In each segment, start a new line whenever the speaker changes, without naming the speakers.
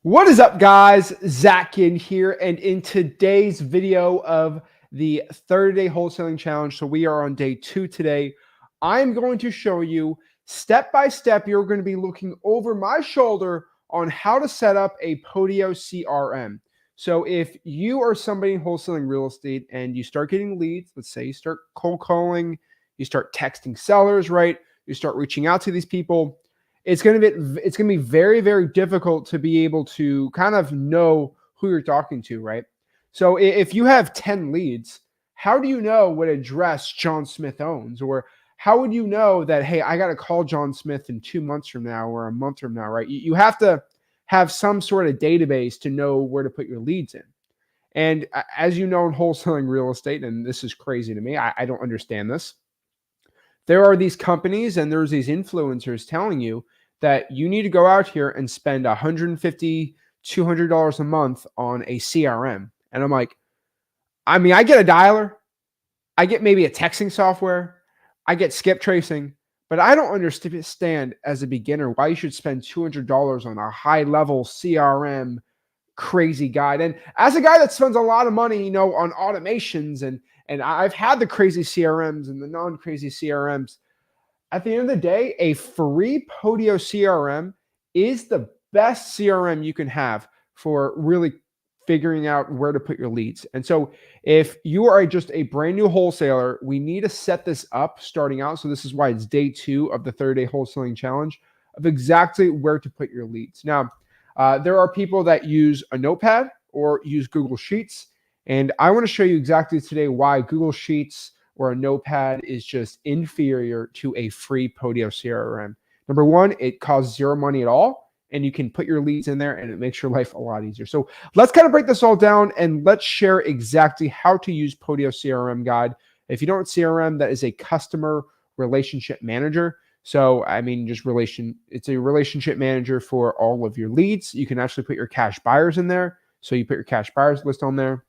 What is up, guys? Zach Ginn here, and in today's video of the 30-day wholesaling challenge, so we are on day 2 today, I'm going to show you step by step. You're going to be looking over my shoulder on how to set up a Podio CRM. So if you are somebody in wholesaling real estate and you start getting leads, let's say you start cold calling, you start texting sellers, right? You start reaching out to these people. It's going to be very, very difficult to be able to kind of know who you're talking to, right? So if you have 10 leads, how do you know what address John Smith owns? Or how would you know that, hey, I got to call John Smith in 2 months from now or a month from now, right? You have to have some sort of database to know where to put your leads in. And as you know, in wholesaling real estate, and this is crazy to me, I don't understand this. There are these companies and there's these influencers telling you that you need to go out here and spend $150, $200 a month on a CRM. And I'm like, I get a dialer, I get maybe a texting software, I get skip tracing, but I don't understand as a beginner why you should spend $200 on a high level CRM crazy guide. And as a guy that spends a lot of money, on automations and I've had the crazy CRMs and the non-crazy CRMs. At the end of the day, a free Podio CRM is the best CRM you can have for really figuring out where to put your leads. And so if you are just a brand new wholesaler, we need to set this up starting out. So this is why it's day 2 of the 30-day wholesaling challenge of exactly where to put your leads. Now, there are people that use a notepad or use Google Sheets. And I want to show you exactly today why Google Sheets or a notepad is just inferior to a free Podio CRM. Number one, it costs zero money at all, and you can put your leads in there and it makes your life a lot easier. So let's kind of break this all down and let's share exactly how to use Podio CRM guide. If you don't know CRM, that is a customer relationship manager. So, it's a relationship manager for all of your leads. You can actually put your cash buyers in there. So you put your cash buyers list on there,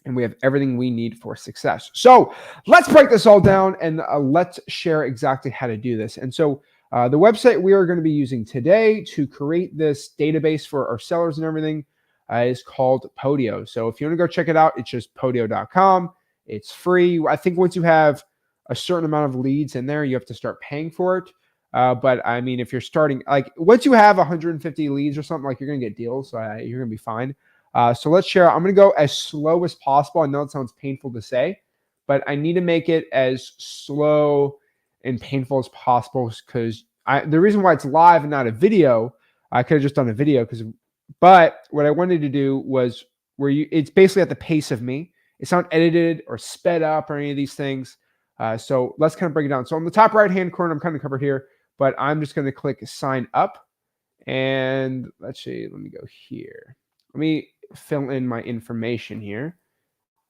and we have everything we need for success. So let's break this all down and let's share exactly how to do this. And so the website we are going to be using today to create this database for our sellers and everything is called Podio. So if you want to go check it out, it's just podio.com. It's free. I think once you have a certain amount of leads in there, you have to start paying for it. But if you're starting, like once you have 150 leads or something, like you're going to get deals. So you're going to be fine. So let's share. I'm going to go as slow as possible. I know it sounds painful to say, but I need to make it as slow and painful as possible because the reason why it's live and not a video, I could have just done a video but what I wanted to do was it's basically at the pace of me. It's not edited or sped up or any of these things. So let's kind of break it down. So on the top right-hand corner, I'm kind of covered here, but I'm just going to click sign up. And let's see, let me go here. Let me fill in my information here.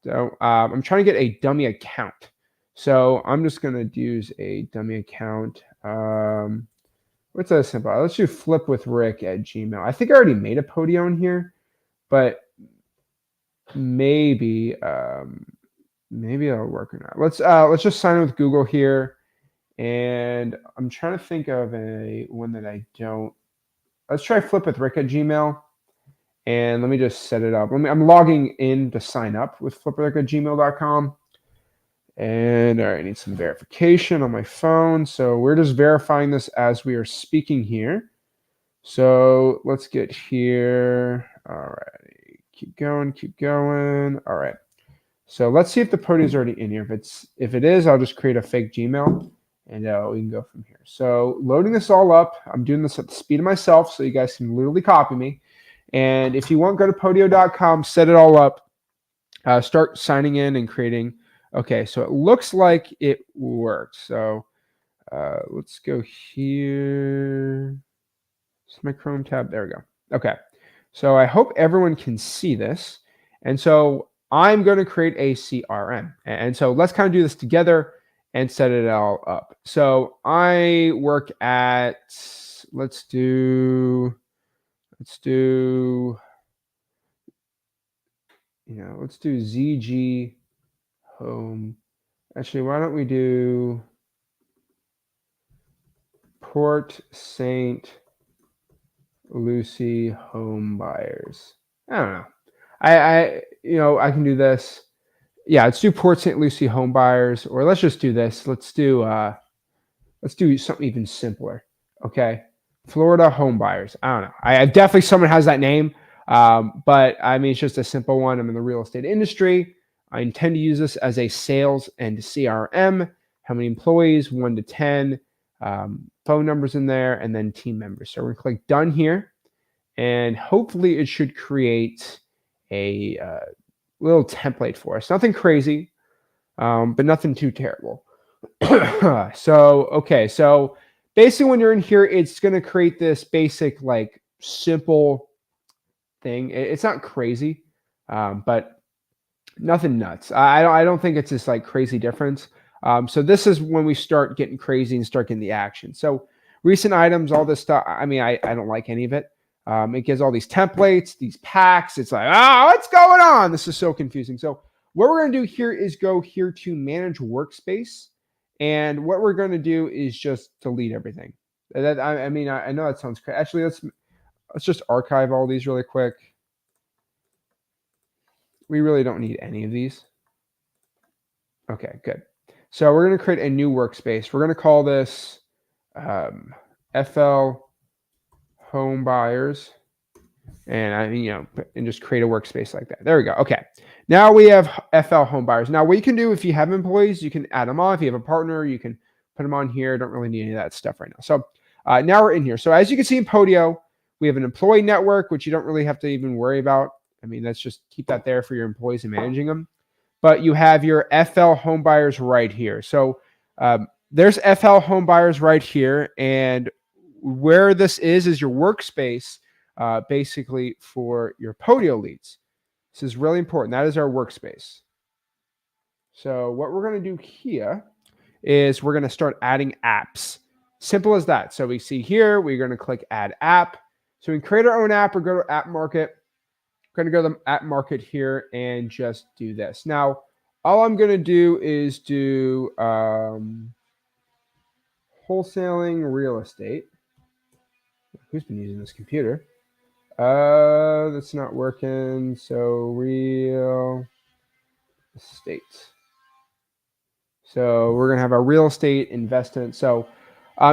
So I'm trying to get a dummy account. So I'm just going to use a dummy account. What's that simple? Let's do flipwithrick@gmail. I think I already made a Podio in here, but maybe it'll work or not. Let's just sign in with Google here. And I'm trying to think of one that I don't. Let's try flipwithrick@gmail. And let me just set it up. I'm logging in to sign up with flipwithrick@gmail.com. And all right, I need some verification on my phone. So we're just verifying this as we are speaking here. So let's get here. All right, keep going. All right. So let's see if the Podio is already in here. If it is, I'll just create a fake Gmail and we can go from here. So loading this all up. I'm doing this at the speed of myself so you guys can literally copy me. And if you want, go to podio.com, set it all up, start signing in and creating. Okay, so it looks like it works. So let's go here. It's my Chrome tab. There we go. Okay, so I hope everyone can see this. And so I'm going to create a CRM. And so let's kind of do this together and set it all up. So I work at, let's do ZG Home. Actually, why don't we do Port St. Lucy home buyers. I don't know. I can do this. Yeah, let's do Port St. Lucie home buyers, or let's just do this. Let's do something even simpler. Okay. Florida home buyers. I don't know. I definitely someone has that name. But I mean, it's just a simple one. I'm in the real estate industry. I intend to use this as a sales and CRM. How many employees? 1 to 10. Phone numbers in there, and then team members. So we're going to click done here. And hopefully it should create a little template for us. Nothing crazy, but nothing too terrible. So basically when you're in here, it's going to create this basic, like, simple thing. It's not crazy, but nothing nuts. I don't think it's this like crazy difference. So this is when we start getting crazy and start getting the action. So recent items, all this stuff. I mean, I don't like any of it. It gives all these templates, these packs. It's like, what's going on? This is so confusing. So what we're going to do here is go here to manage workspace. And what we're going to do is just delete everything. I know that sounds crazy. Actually, let's just archive all these really quick. We really don't need any of these. Okay, good. So we're going to create a new workspace. We're going to call this FL Home Buyers. And and just create a workspace like that. There we go. Okay. Now we have FL Home Buyers. Now what you can do if you have employees, you can add them on. If you have a partner, you can put them on here. Don't really need any of that stuff right now. So now we're in here. So as you can see in Podio, we have an employee network, which you don't really have to even worry about. I mean, let's just keep that there for your employees and managing them. But you have your FL Home Buyers right here. So there's FL Home Buyers right here. And where this is your workspace, basically for your Podio leads. This is really important. That is our workspace. So what we're going to do here is we're going to start adding apps. Simple as that. So we see here, we're going to click add app. So we can create our own app or go to app market. We're going to go to the app market here and just do this. Now, all I'm going to do is do wholesaling real estate. Who's been using this computer? That's not working. So real estate. So we're going to have our real estate investment. So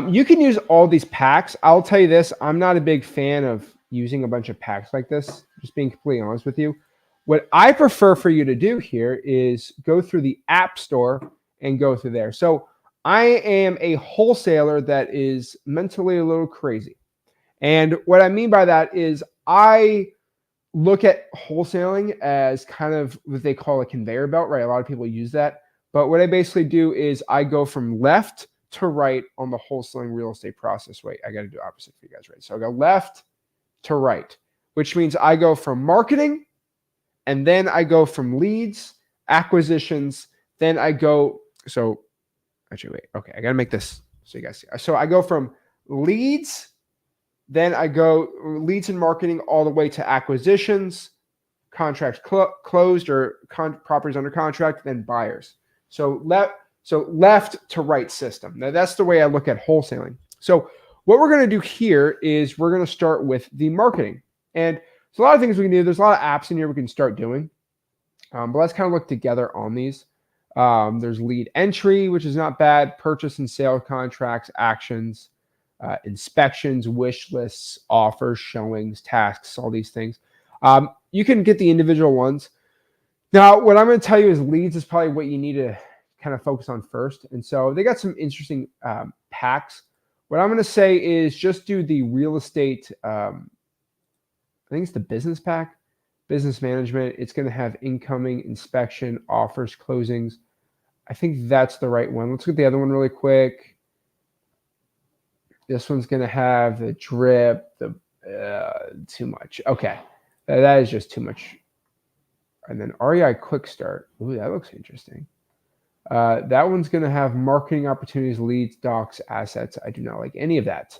you can use all these packs. I'll tell you this. I'm not a big fan of using a bunch of packs like this, just being completely honest with you. What I prefer for you to do here is go through the App Store and go through there. So I am a wholesaler that is mentally a little crazy. And what I mean by that is I look at wholesaling as kind of what they call a conveyor belt, right? A lot of people use that. But what I basically do is I go from left to right on the wholesaling real estate process. Wait, I got to do opposite for you guys, right? So I go left to right, which means I go from marketing, and then I go from leads, acquisitions, then I go, so actually, wait, okay, I got to make this so you guys see. So I go from leads, then I go leads and marketing all the way to acquisitions, contracts closed or properties under contract, then buyers. So left to right system. Now that's the way I look at wholesaling. So what we're going to do here is we're going to start with the marketing. And there's a lot of things we can do. There's a lot of apps in here we can start doing. But let's kind of look together on these. There's lead entry, which is not bad. Purchase and sale contracts, actions, inspections, wish lists, offers, showings, tasks, all these things. You can get the individual ones. Now, what I'm going to tell you is leads is probably what you need to kind of focus on first. And so they got some interesting packs. What I'm going to say is just do the real estate. I think it's the business pack, business management. It's going to have incoming, inspection, offers, closings. I think that's the right one. Let's get the other one really quick. This one's going to have the drip, too much. Okay. That is just too much. And then REI Quick Start. Ooh, that looks interesting. That one's going to have marketing opportunities, leads, docs, assets. I do not like any of that.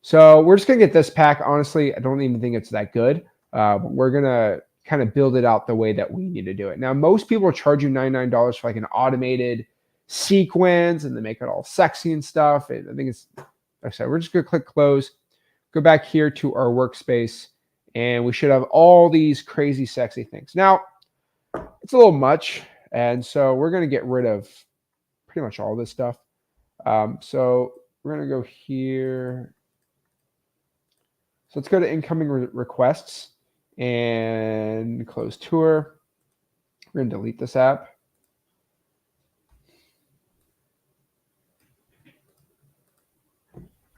So we're just going to get this pack. Honestly, I don't even think it's that good. But we're going to kind of build it out the way that we need to do it. Now, most people charge you $99 for like an automated sequence, and they make it all sexy and stuff. And I think it's, like I said, we're just going to click close. go back here to our workspace, and we should have all these crazy, sexy things. Now, it's a little much, and so we're going to get rid of pretty much all this stuff. So we're going to go here. So let's go to incoming requests and close tour. We're going to delete this app.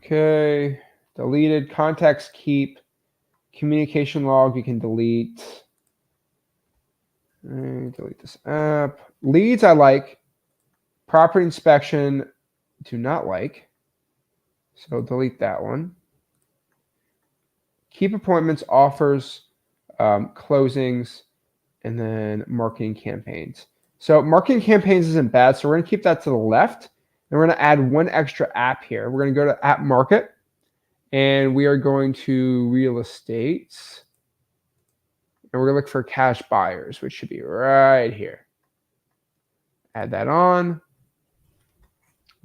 Okay, deleted. Contacts keep. Communication log, you can delete. Delete this app. Leads, I like. Property inspection, do not like. So delete that one. Keep appointments, offers, closings, and then marketing campaigns. So marketing campaigns isn't bad. So we're going to keep that to the left. And we're going to add one extra app here. We're going to go to App Market. And we are going to Real Estate. And we're going to look for cash buyers, which should be right here. Add that on.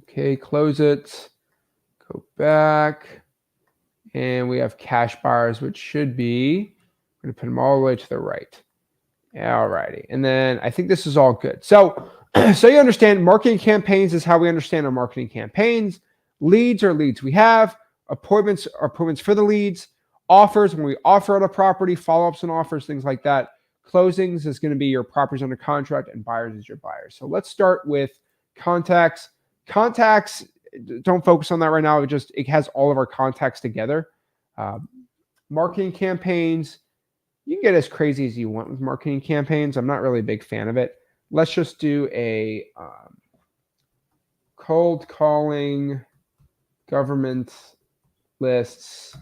Okay, close it. Go back. And we have cash buyers, which should be, we're going to put them all the way to the right. All righty. And then I think this is all good. So you understand marketing campaigns is how we understand our marketing campaigns. Leads are leads we have. Appointments are appointments for the leads. Offers, when we offer out a property, follow-ups and offers, things like that. Closings is going to be your properties under contract, and buyers is your buyers. So let's start with contacts. Contacts, don't focus on that right now. It has all of our contacts together. Marketing campaigns, you can get as crazy as you want with marketing campaigns. I'm not really a big fan of it. Let's just do a cold calling government lists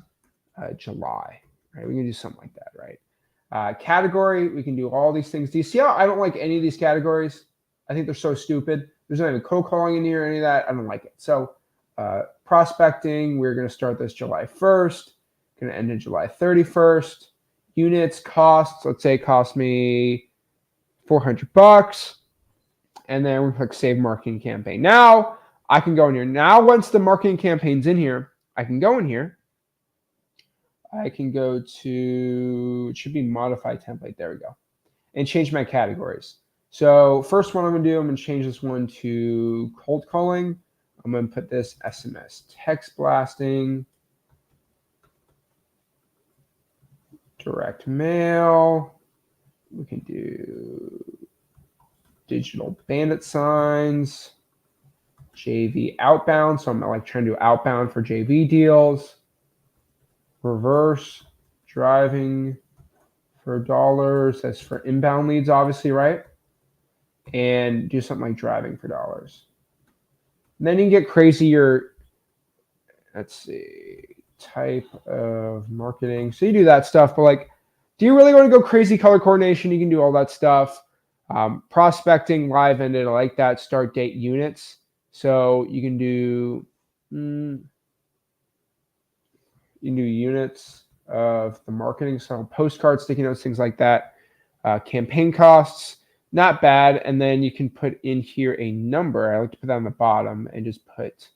July. Right? We can do something like that, right? Category, we can do all these things. Do you see how I don't like any of these categories? I think they're so stupid. There's not even cold calling in here or any of that. I don't like it. So prospecting, we're going to start this July 1st, going to end in July 31st. Units, costs, let's say it cost me $400. And then we click Save Marketing Campaign. Now I can go in here. Now once the marketing campaign's in here, I can go in here. I can go to, it should be Modify Template. There we go. And change my categories. So first one I'm going to do, I'm going to change this one to cold calling. I'm going to put this SMS text blasting, direct mail. We can do digital bandit signs, JV outbound. So I'm like trying to do outbound for JV deals, reverse driving for dollars. That's for inbound leads, obviously, right? And do something like driving for dollars. And then you can get crazier. Let's see, type of marketing. So you do that stuff, but like, do you really want to go crazy color coordination? You can do all that stuff. Prospecting, live ended, I like that. Start date, units. So you can do units of the marketing. So postcards, sticky notes, things like that. Campaign costs, not bad. And then you can put in here a number. I like to put that on the bottom and just put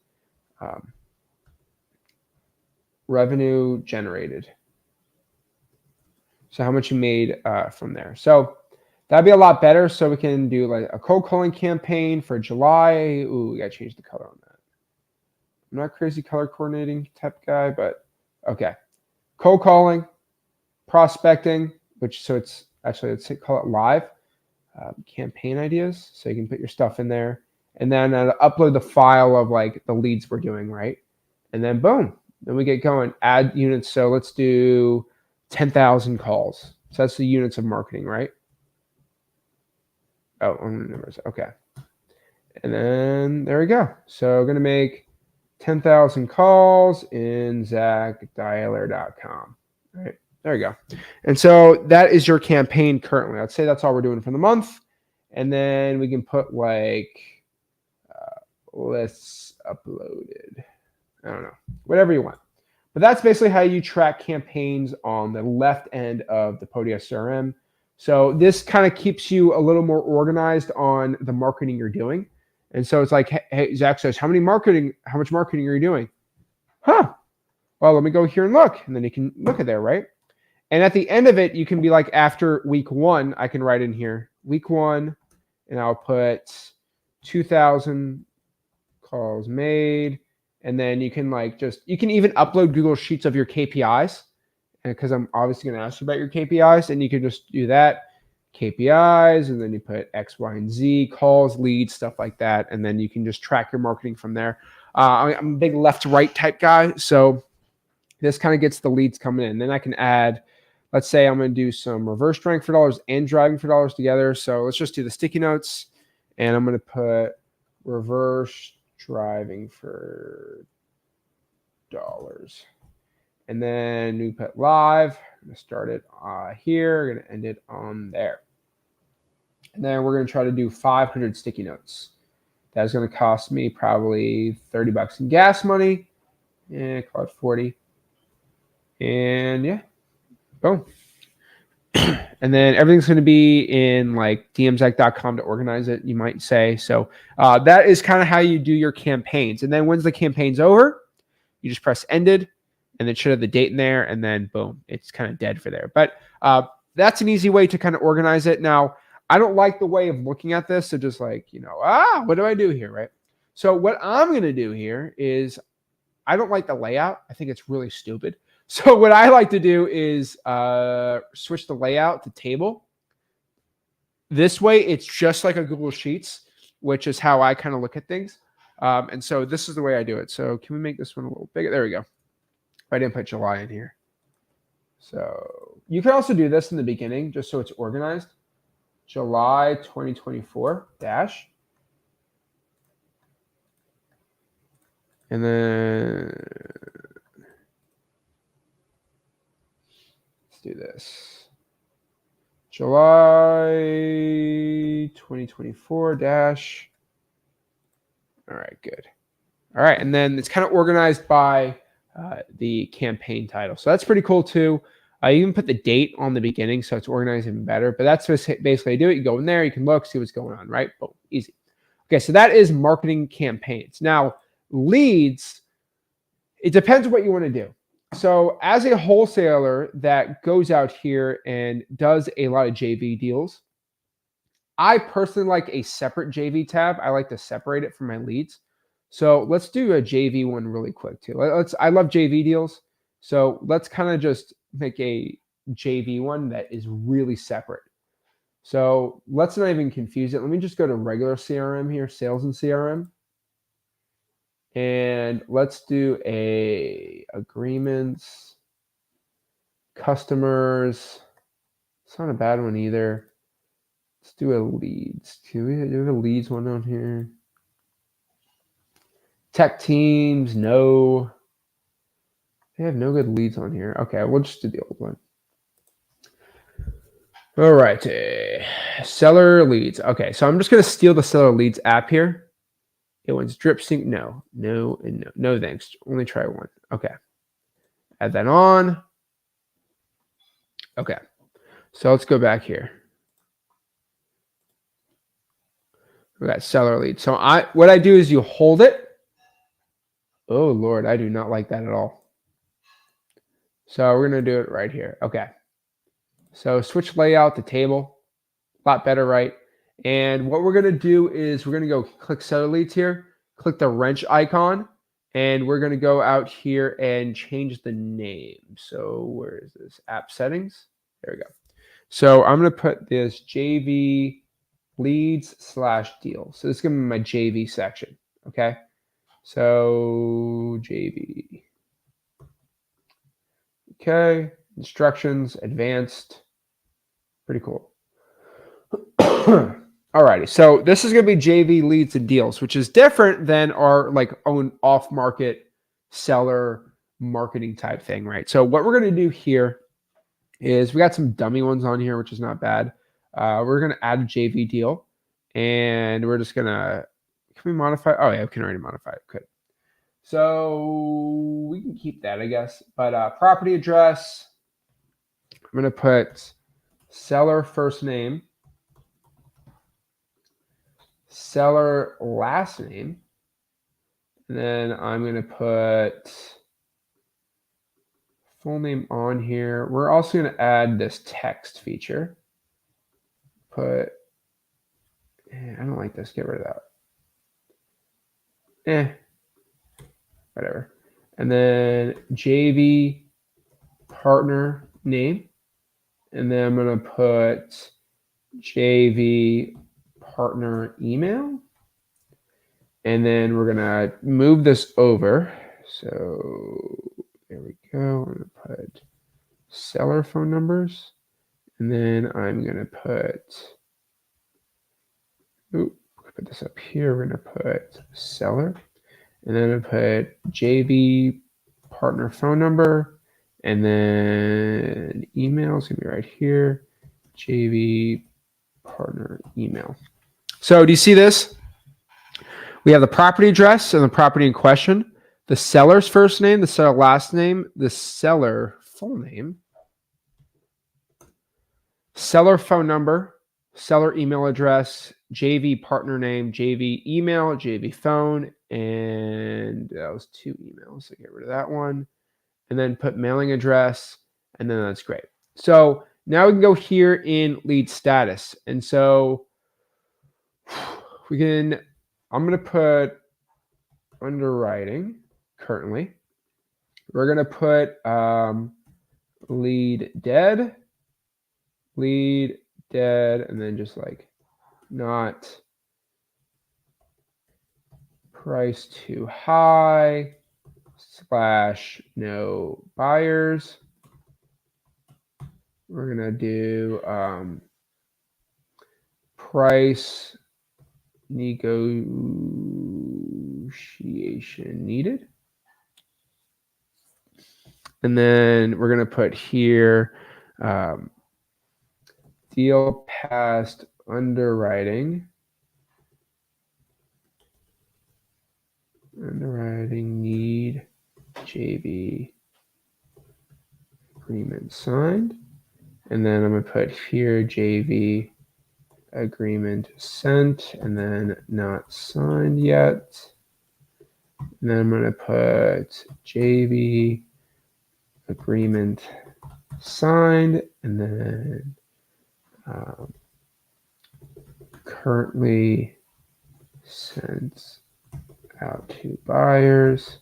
revenue generated. So how much you made from there. So that'd be a lot better. So we can do like a cold calling campaign for July. Ooh, we got to change the color on that. I'm not a crazy color coordinating type guy, but okay. Cold calling, prospecting, which, so it's actually, let's call it live. Campaign ideas. So you can put your stuff in there and then upload the file of like the leads we're doing, right? And then boom, then we get going. Add units. So let's do 10,000 calls. So that's the units of marketing, right? Oh, numbers. Okay. And then there we go. So we're going to make 10,000 calls in ZachDialer.com. Right. There you go. And so that is your campaign currently. I'd say that's all we're doing for the month. And then we can put like lists uploaded. I don't know, whatever you want. But that's basically how you track campaigns on the left end of the Podio CRM. So this kind of keeps you a little more organized on the marketing you're doing. And so it's like, hey, Zach says, how much marketing are you doing? Huh. well, let me go here and look. And then you can look at there, right? And at the end of it, you can be like, after week 1, I can write in here, week 1, and I'll put 2,000 calls made. And then you can you can even upload Google Sheets of your KPIs. And because I'm obviously going to ask you about your KPIs, and you can just do that, KPIs, and then you put X, Y, and Z, calls, leads, stuff like that. And then you can just track your marketing from there. I'm a big left-right type guy, so this kind of gets the leads coming in. Then I can add, let's say I'm going to do some reverse driving for dollars and driving for dollars together. So let's just do the sticky notes, and I'm going to put reverse driving for dollars. And then we put live. I'm going to start it here. We're going to end it on there. And then we're going to try to do 500 sticky notes. That's going to cost me probably $30 in gas money. Yeah, call it 40. And yeah, boom. And then everything's going to be in like dmzach.com to organize it, you might say. So that is kind of how you do your campaigns. And then once the campaign's over, you just press ended, and it should have the date in there, and then boom, it's kind of dead for there. But that's an easy way to kind of organize it. Now, I don't like the way of looking at this. So just like, what do I do here, right? So what I'm going to do here is, I don't like the layout. I think it's really stupid. So what I like to do is switch the layout to table. This way, it's just like a Google Sheets, which is how I kind of look at things. And so this is the way I do it. So can we make this one a little bigger? There we go. I didn't put July in here. So you can also do this in the beginning, just so it's organized. July 2024 dash. And then let's do this. July 2024 dash. All right, good. All right, and then it's kind of organized by the campaign title. So that's pretty cool too. You can put the date on the beginning, so it's organized even better. But that's basically how you do it. You go in there, you can look, see what's going on, right? Boom, easy. Okay, so that is marketing campaigns. Now, leads, it depends what you want to do. So as a wholesaler that goes out here and does a lot of JV deals, I personally like a separate JV tab. I like to separate it from my leads. So let's do a JV one really quick too. I love JV deals. So let's kind of just make a JV one that is really separate. So let's not even confuse it. Let me just go to regular CRM here, sales and CRM. And let's do a agreements, customers. It's not a bad one either. Let's do a leads. Do we have a leads one on here? Tech teams, no. They have no good leads on here. Okay, we'll just do the old one. All right, seller leads. Okay, so I'm just gonna steal the seller leads app here. It wants drip sync. No, and no. No thanks. Only try one. Okay. Add that on. Okay. So let's go back here. We got seller lead. So what I do is you hold it. Oh Lord, I do not like that at all. So we're gonna do it right here. Okay. So switch layout to table. A lot better, right? And what we're gonna do is we're gonna go click seller leads here, click the wrench icon, and we're gonna go out here and change the name. So where is this? App settings. There we go. So I'm gonna put this JV leads / deals. So this is gonna be my JV section. Okay. So JV. Okay. Instructions, advanced. Pretty cool. Alrighty, so this is going to be JV leads and deals, which is different than our own off-market seller marketing type thing, right? So what we're going to do here is we got some dummy ones on here, which is not bad. We're going to add a JV deal, and we're just going to, can we modify? Oh yeah, we can already modify it. Good. So we can keep that, I guess. But property address, I'm going to put seller first name, seller last name, and then I'm going to put full name on here. We're also going to add this text feature. I don't like this. Get rid of that. Whatever. And then JV partner name. And then I'm going to put JV partner email. And then we're going to move this over. So there we go. I'm going to put seller phone numbers. And then I'm going to put this up here. We're going to put seller. And then I'm going to put JV partner phone number. And then email is going to be right here. JV partner email. So do you see this? We have the property address and the property in question, the seller's first name, the seller last name, the seller full name, seller phone number, seller email address, JV partner name, JV email, JV phone, and that was 2 emails. So get rid of that one. And then put mailing address, and then that's great. So now we can go here in lead status. And so I'm going to put underwriting currently. We're going to put lead dead, and then just like not price too high / no buyers. We're going to do price negotiation needed. And then we're going to put here deal past underwriting. Underwriting need JV agreement signed. And then I'm going to put here JV agreement sent, and then not signed yet. And then I'm going to put JV agreement signed, and then currently sent out to buyers.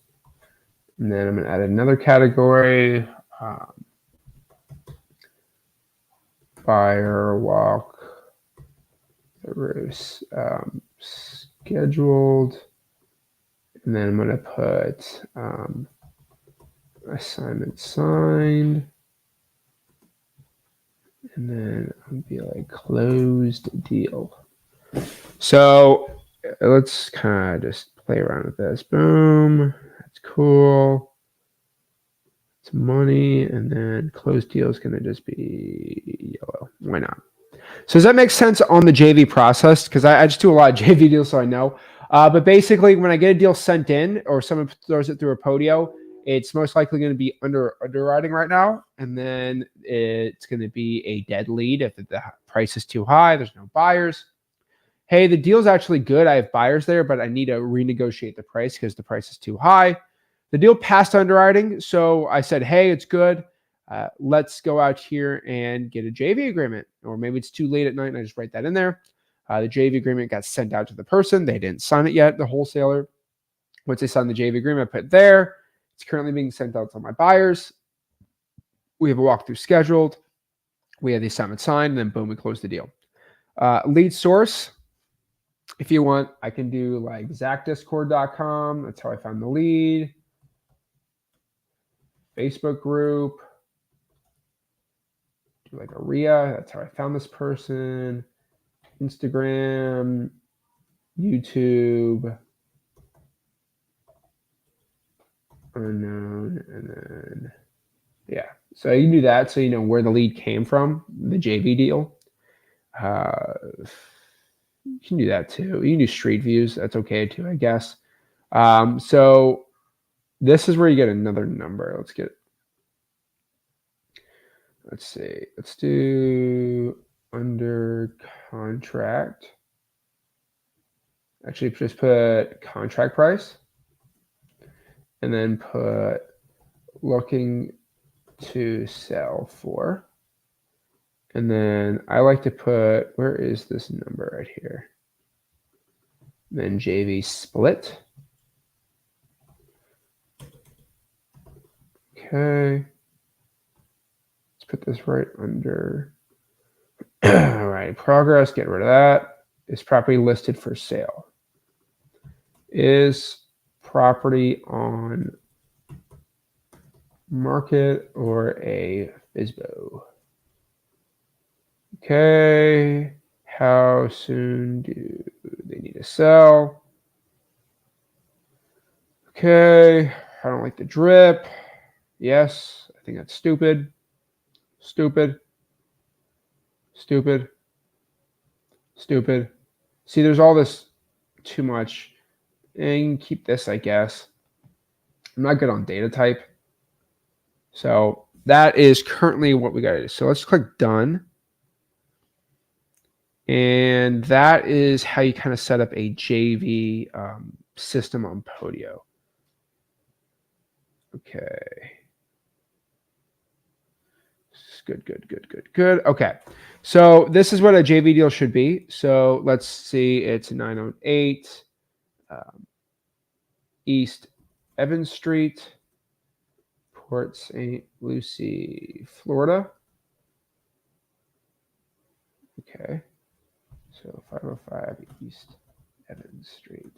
And then I'm going to add another category, buyer walk through scheduled. And then I'm going to put assignment signed. And then I'll be like closed deal. So let's kind of just play around with this. Boom. That's cool. It's money. And then closed deal is going to just be yellow. Why not? So does that make sense on the JV process? Because I just do a lot of JV deals, so I know. But basically, when I get a deal sent in or someone throws it through a Podio, it's most likely going to be underwriting right now. And then it's going to be a dead lead if the price is too high, there's no buyers. Hey, the deal's actually good. I have buyers there, but I need to renegotiate the price because the price is too high. The deal passed underwriting. So I said, hey, it's good. Let's go out here and get a JV agreement. Or maybe it's too late at night and I just write that in there. The JV agreement got sent out to the person. They didn't sign it yet, the wholesaler. Once they sign the JV agreement, I put it there. It's currently being sent out to my buyers. We have a walkthrough scheduled. We have the assignment signed, and then boom, we close the deal. Lead source. If you want, I can do like zachdiscord.com. That's how I found the lead. Facebook group. Do like a RIA. That's how I found this person. Instagram, YouTube, unknown, and then yeah. So you can do that so you know where the lead came from, the JV deal. You can do that too. You can do street views. That's okay too, I guess. So this is where you get another number. Let's see. Let's do under contract. Actually, just put contract price. And then put looking to sell for. And then I like to put, where is this number right here? Then JV split. Okay. Let's put this right under. All right, progress, get rid of that. Is property listed for sale? Is property on market or a FSBO? Okay. How soon do they need to sell? Okay. I don't like the drip. Yes. I think that's stupid. Stupid. Stupid. Stupid. See, there's all this too much. And keep this, I guess. I'm not good on data type. So that is currently what we got to do. So let's click done. And that is how you kind of set up a JV system on Podio. Okay. Good. Okay. So this is what a JV deal should be. So let's see. It's 908 East Evans Street, Port St. Lucie, Florida. Okay. So 505 East Evans Street.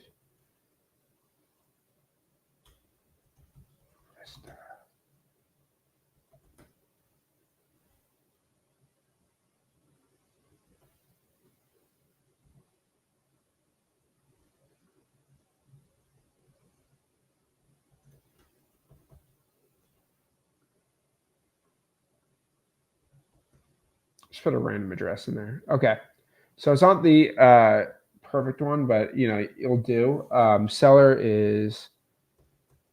Just put a random address in there. Okay. So it's not the perfect one, but you know, it'll do. Seller is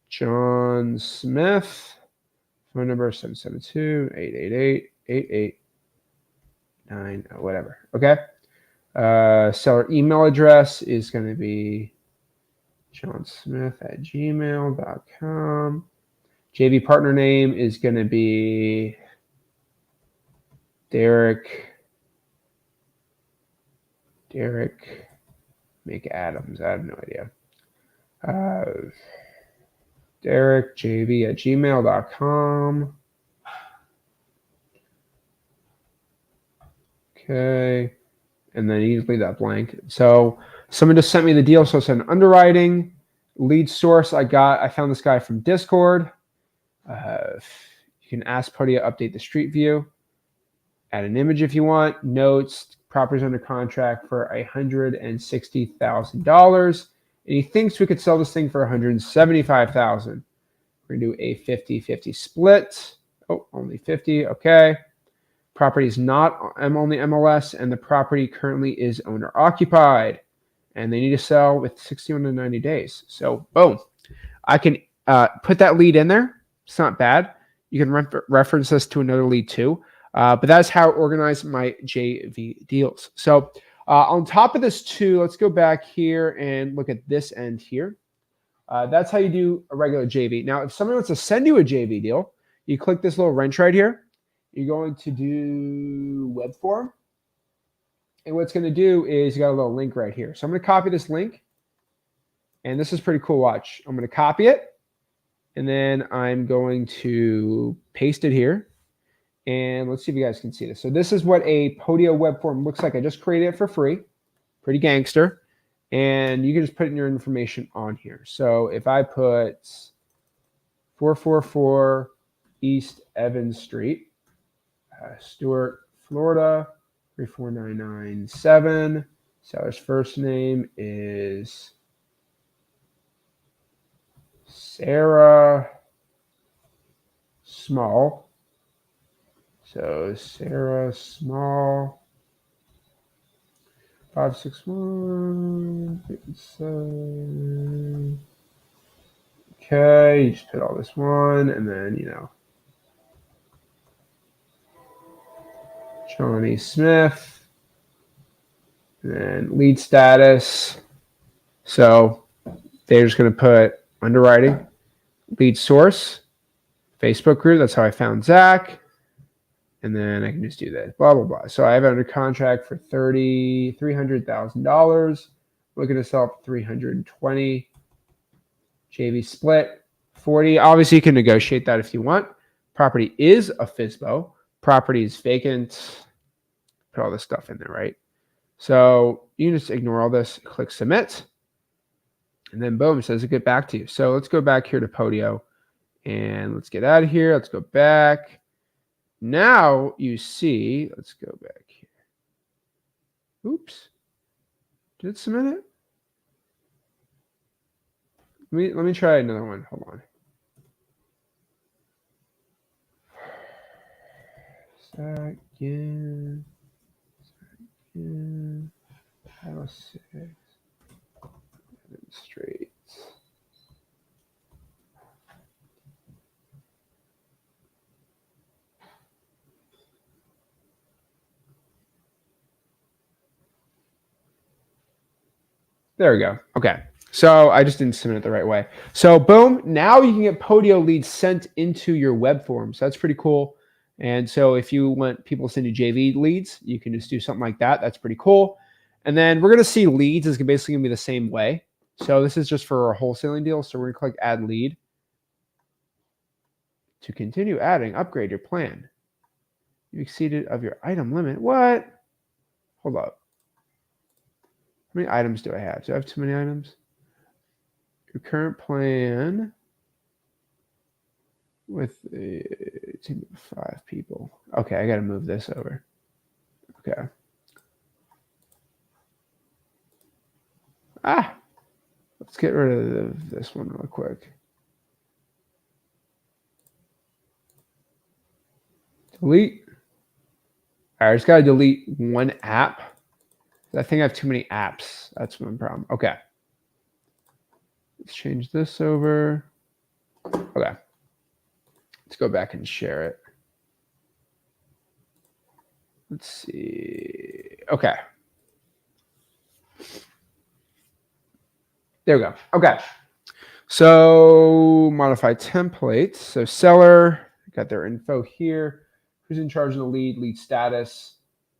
John Smith. Phone number 772-888-8890, whatever. Okay. Seller email address is going to be johnsmith@gmail.com. JV partner name is going to be Derek McAdams. I have no idea. Derek JV@gmail.com. Okay. And then you just leave that blank. So someone just sent me the deal. So it's an underwriting lead source. I found this guy from Discord. You can ask Podio to update the street view. Add an image if you want. Notes, properties under contract for $160,000. And he thinks we could sell this thing for $175,000. We're going to do a 50-50 split. Oh, only 50. Okay. Property is not only MLS, and the property currently is owner occupied. And they need to sell with 61 to 90 days. So, boom. I can put that lead in there. It's not bad. You can reference this to another lead too. But that's how I organize my JV deals. So on top of this too, let's go back here and look at this end here. That's how you do a regular JV. Now, if someone wants to send you a JV deal, you click this little wrench right here. You're going to do web form. And what it's going to do is you got a little link right here. So I'm going to copy this link. And this is pretty cool. Watch. I'm going to copy it. And then I'm going to paste it here. And let's see if you guys can see this. So this is what a Podio web form looks like. I just created it for free. Pretty gangster. And you can just put in your information on here. So if I put 444 East Evans Street, Stuart, Florida, 34997. Seller's first name is Sarah Small. So Sarah Small, 561. Okay, you just put all this one, and then Johnny Smith, and then lead status. So they're just going to put underwriting, lead source, Facebook group. That's how I found Zach. And then I can just do this, blah, blah, blah. So I have it under contract for $300,000. Looking to sell for 320. JV split 40. Obviously, you can negotiate that if you want. Property is a FSBO. Property is vacant. Put all this stuff in there, right? So you can just ignore all this, click submit, and then boom, it says it get back to you. So let's go back here to Podio, and let's get out of here. Let's go back. Now you see, let's go back here. Oops. Did it submit it? Let me try another one. Hold on. Zach Ginn. House 6. Straight. There we go. Okay. So I just didn't submit it the right way. So boom, now you can get Podio leads sent into your web form. So that's pretty cool. And so if you want people to send you JV leads, you can just do something like that. That's pretty cool. And then we're going to see leads is basically going to be the same way. So this is just for a wholesaling deal. So we're going to click add lead. To continue adding, upgrade your plan. You exceeded of your item limit. What? Hold up. How many items do I have? Do I have too many items? Your current plan with a team of 5 people. Okay, I got to move this over. Okay. Let's get rid of this one real quick. Delete. All right, I just got to delete one app. I think I have too many apps. That's one problem. Okay. Let's change this over. Okay. Let's go back and share it. Let's see. Okay. There we go. Okay. So modify templates. So seller, got their info here. Who's in charge of the lead, lead status,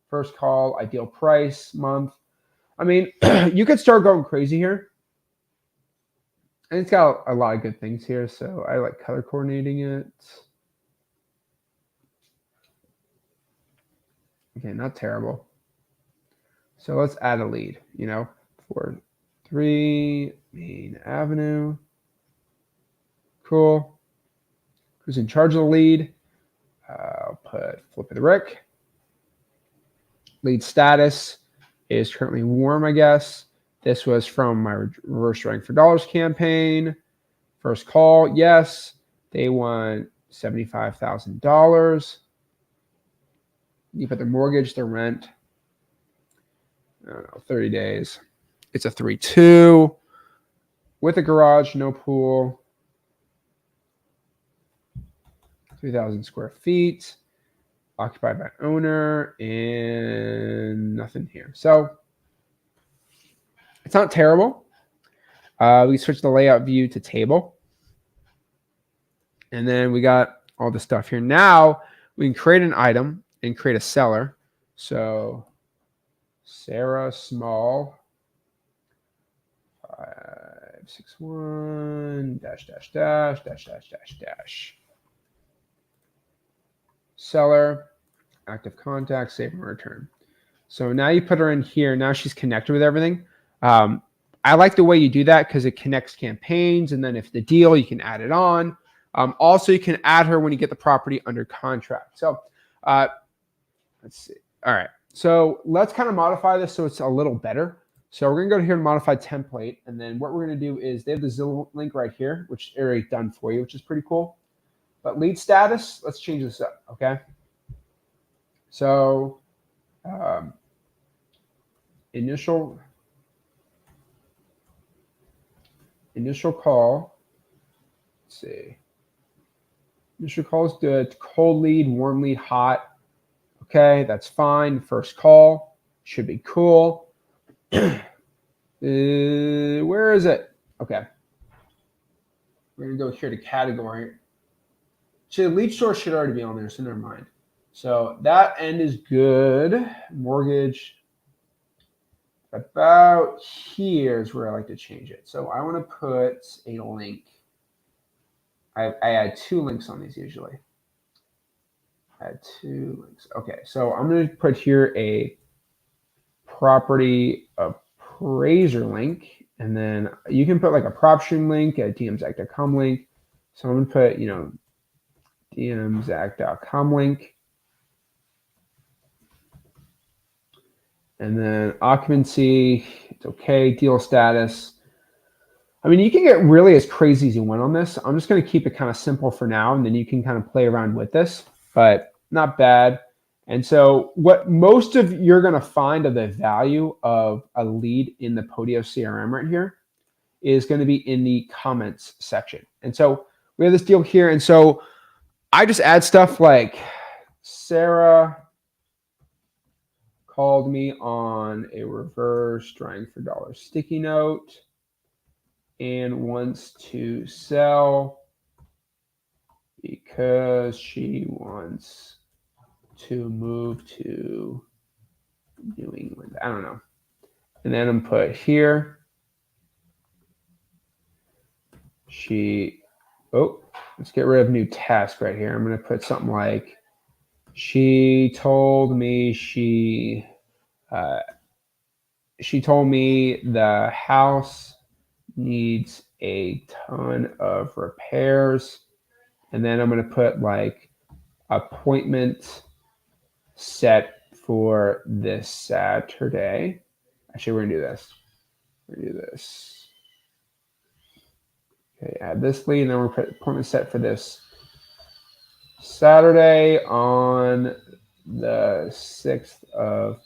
first call, ideal price, month. I mean, you could start going crazy here. And it's got a lot of good things here. So I like color coordinating it. Okay, not terrible. So let's add a lead, you know, for 3 Main Avenue. Cool. Who's in charge of the lead? I'll put Flip of the Rick. Lead status is currently warm, I guess. This was from my reverse rank for dollars campaign. First call, yes. They want $75,000. You put their mortgage, their rent. I don't know, 30 days. It's a 3-2 with a garage, no pool. 3,000 square feet, occupied by owner, and nothing here. So it's not terrible. We switch the layout view to table. And then we got all the stuff here. Now we can create an item and create a seller. So Sarah Small 561 -- seller, active contact, save and return. So now you put her in here. Now she's connected with everything. I like the way you do that because it connects campaigns. And then if the deal, you can add it on. Also, you can add her when you get the property under contract. So let's see. All right. So let's kind of modify this so it's a little better. So we're going to go here and modify template. And then what we're going to do is they have the Zillow link right here, which is already done for you, which is pretty cool. But lead status, let's change this up, okay? So initial call, let's see. Initial call is good. Cold lead, warm lead, hot. Okay, that's fine. First call should be cool. Where is it? Okay. We're going to go here to category. So the lead source should already be on there, so never mind. So that end is good. Mortgage. About here is where I like to change it. So I want to put a link. I add 2 links on these usually. Add 2 links. Okay, so I'm going to put here a property appraiser link, and then you can put like a prop stream link, a dmzac.com link. So I'm going to put, dmzac.com link. And then occupancy, it's okay. Deal status. I mean, you can get really as crazy as you want on this. I'm just going to keep it kind of simple for now, and then you can kind of play around with this, but not bad. And so what most of you're going to find of the value of a lead in the Podio CRM right here is going to be in the comments section. And so we have this deal here. And so I just add stuff like Sarah called me on a reverse drying for dollar sticky note and wants to sell because she wants to move to New England. I don't know. And then I'm put here. Let's get rid of new task right here. I'm going to put something like, she told me the house needs a ton of repairs. And then I'm going to put like appointment set for this Saturday. Actually, we're going to do this. We're going to do this. Okay, add this lead, and then we're going to put appointment set for this Saturday on the 6th of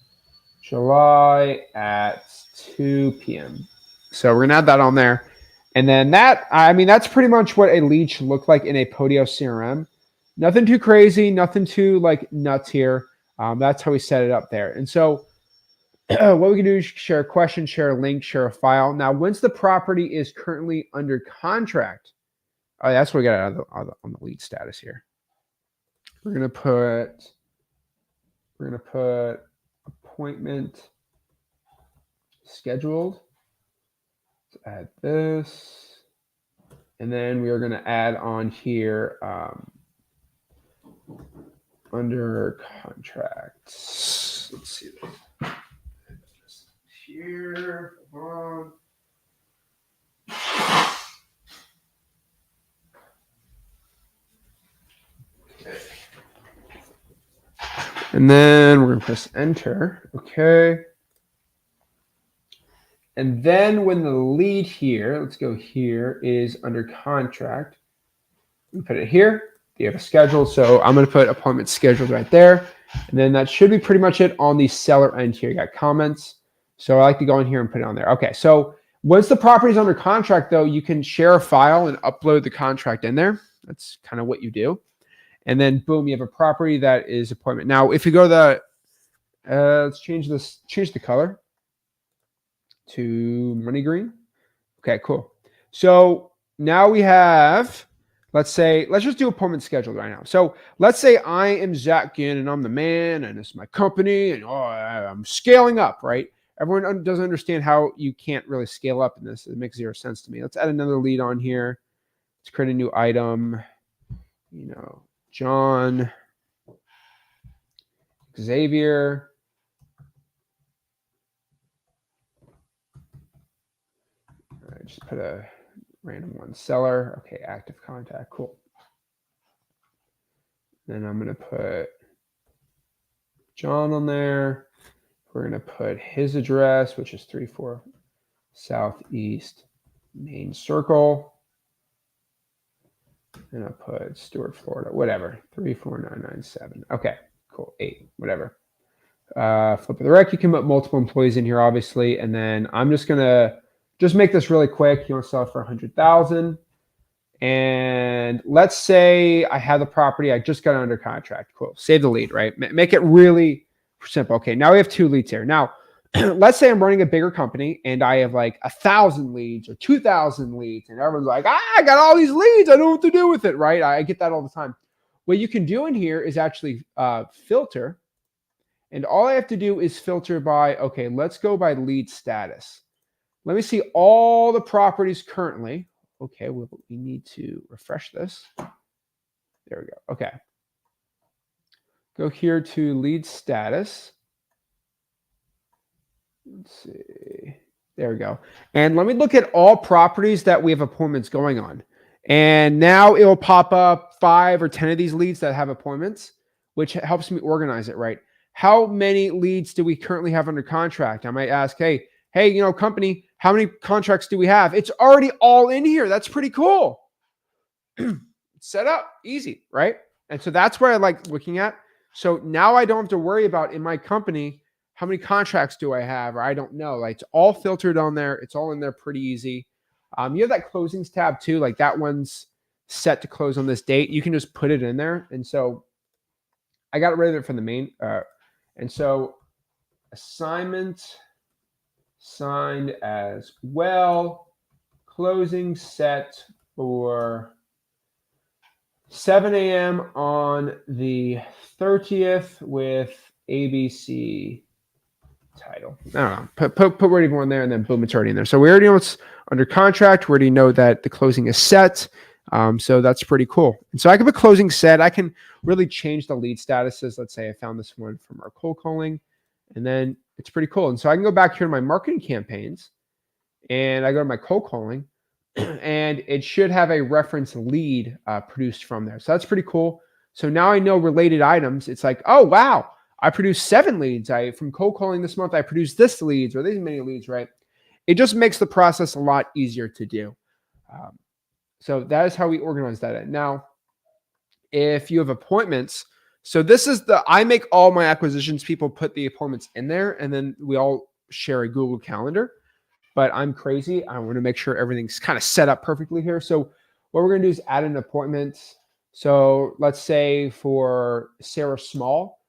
July at 2 p.m. So we're going to add that on there. And then that's pretty much what a lead should look like in a Podio CRM. Nothing too crazy, nothing too like nuts here. That's how we set it up there. And so what we can do is share a question, share a link, share a file. Now, once the property is currently under contract, that's what we got on the lead status here. We're gonna put appointment scheduled. Let's add this, and then we are gonna add on here under contracts. Let's see this here. Hold on. Okay. And then we're going to press enter. Okay. And then when the lead here, let's go here, is under contract, we put it here. You have a schedule. So I'm going to put appointment scheduled right there. And then that should be pretty much it on the seller end here. You got comments. So I like to go in here and put it on there. Okay. So once the property is under contract, though, you can share a file and upload the contract in there. That's kind of what you do. And then boom, you have a property that is appointment. Now, if you go to the, let's change the color to money green. Okay, cool. So now we have, let's just do appointment scheduled right now. So let's say I am Zach Ginn and I'm the man and it's my company and I'm scaling up, right? Everyone doesn't understand how you can't really scale up in this. It makes zero sense to me. Let's add another lead on here. Let's create a new item, John, Xavier. All right, just put a random one, seller. Okay, active contact, cool. Then I'm going to put John on there. We're going to put his address, which is 34 Southeast Main Circle. And I'll put Stuart, Florida, whatever, 34997. Okay, cool, 8, whatever. Flip of the rec, you can put multiple employees in here, obviously. And then I'm just going to make this really quick. You want to sell it for 100,000. And let's say I have the property. I just got it under contract. Cool. Save the lead, right? Make it really simple. Okay, now we have 2 leads here. Now, let's say I'm running a bigger company and I have like 1,000 leads or 2,000 leads. And everyone's like, I got all these leads. I don't know what to do with it, right? I get that all the time. what you can do in here is actually filter. And all I have to do is filter by, okay, let's go by lead status. Let me see all the properties currently. Okay, we need to refresh this. There we go. Okay. Go here to lead status. Let's see. There we go. And let me look at all properties that we have appointments going on. And now it will pop up 5 or 10 of these leads that have appointments, which helps me organize it, right? How many leads do we currently have under contract? I might ask, hey, company, how many contracts do we have? It's already all in here. That's pretty cool. Set up, easy, right? And so that's where I like looking at. So now I don't have to worry about in my company, how many contracts do I have? Or I don't know. Like it's all filtered on there. It's all in there pretty easy. You have that closings tab too. Like that one's set to close on this date. You can just put it in there. And so I got rid of it from the main. And so assignment signed as well. Closing set for 7 a.m. on the 30th with ABC title. I don't know. Put where you want there, and then boom, it's already in there. So we already know it's under contract. We already know that the closing is set. So that's pretty cool. And so I can put closing set. I can really change the lead statuses. Let's say I found this one from our cold calling, and then it's pretty cool. And so I can go back here to my marketing campaigns, and I go to my cold calling, and it should have a reference lead produced from there. So that's pretty cool. So now I know related items. It's like, oh, wow, I produced 7 leads. From cold calling this month, I produced this leads or these many leads, right? It just makes the process a lot easier to do. So that is how we organize that. Now, if you have appointments, so this is I make all my acquisitions people put the appointments in there, and then we all share a Google Calendar. But I'm crazy. I want to make sure everything's kind of set up perfectly here. So what we're going to do is add an appointment. So let's say for Sarah Small,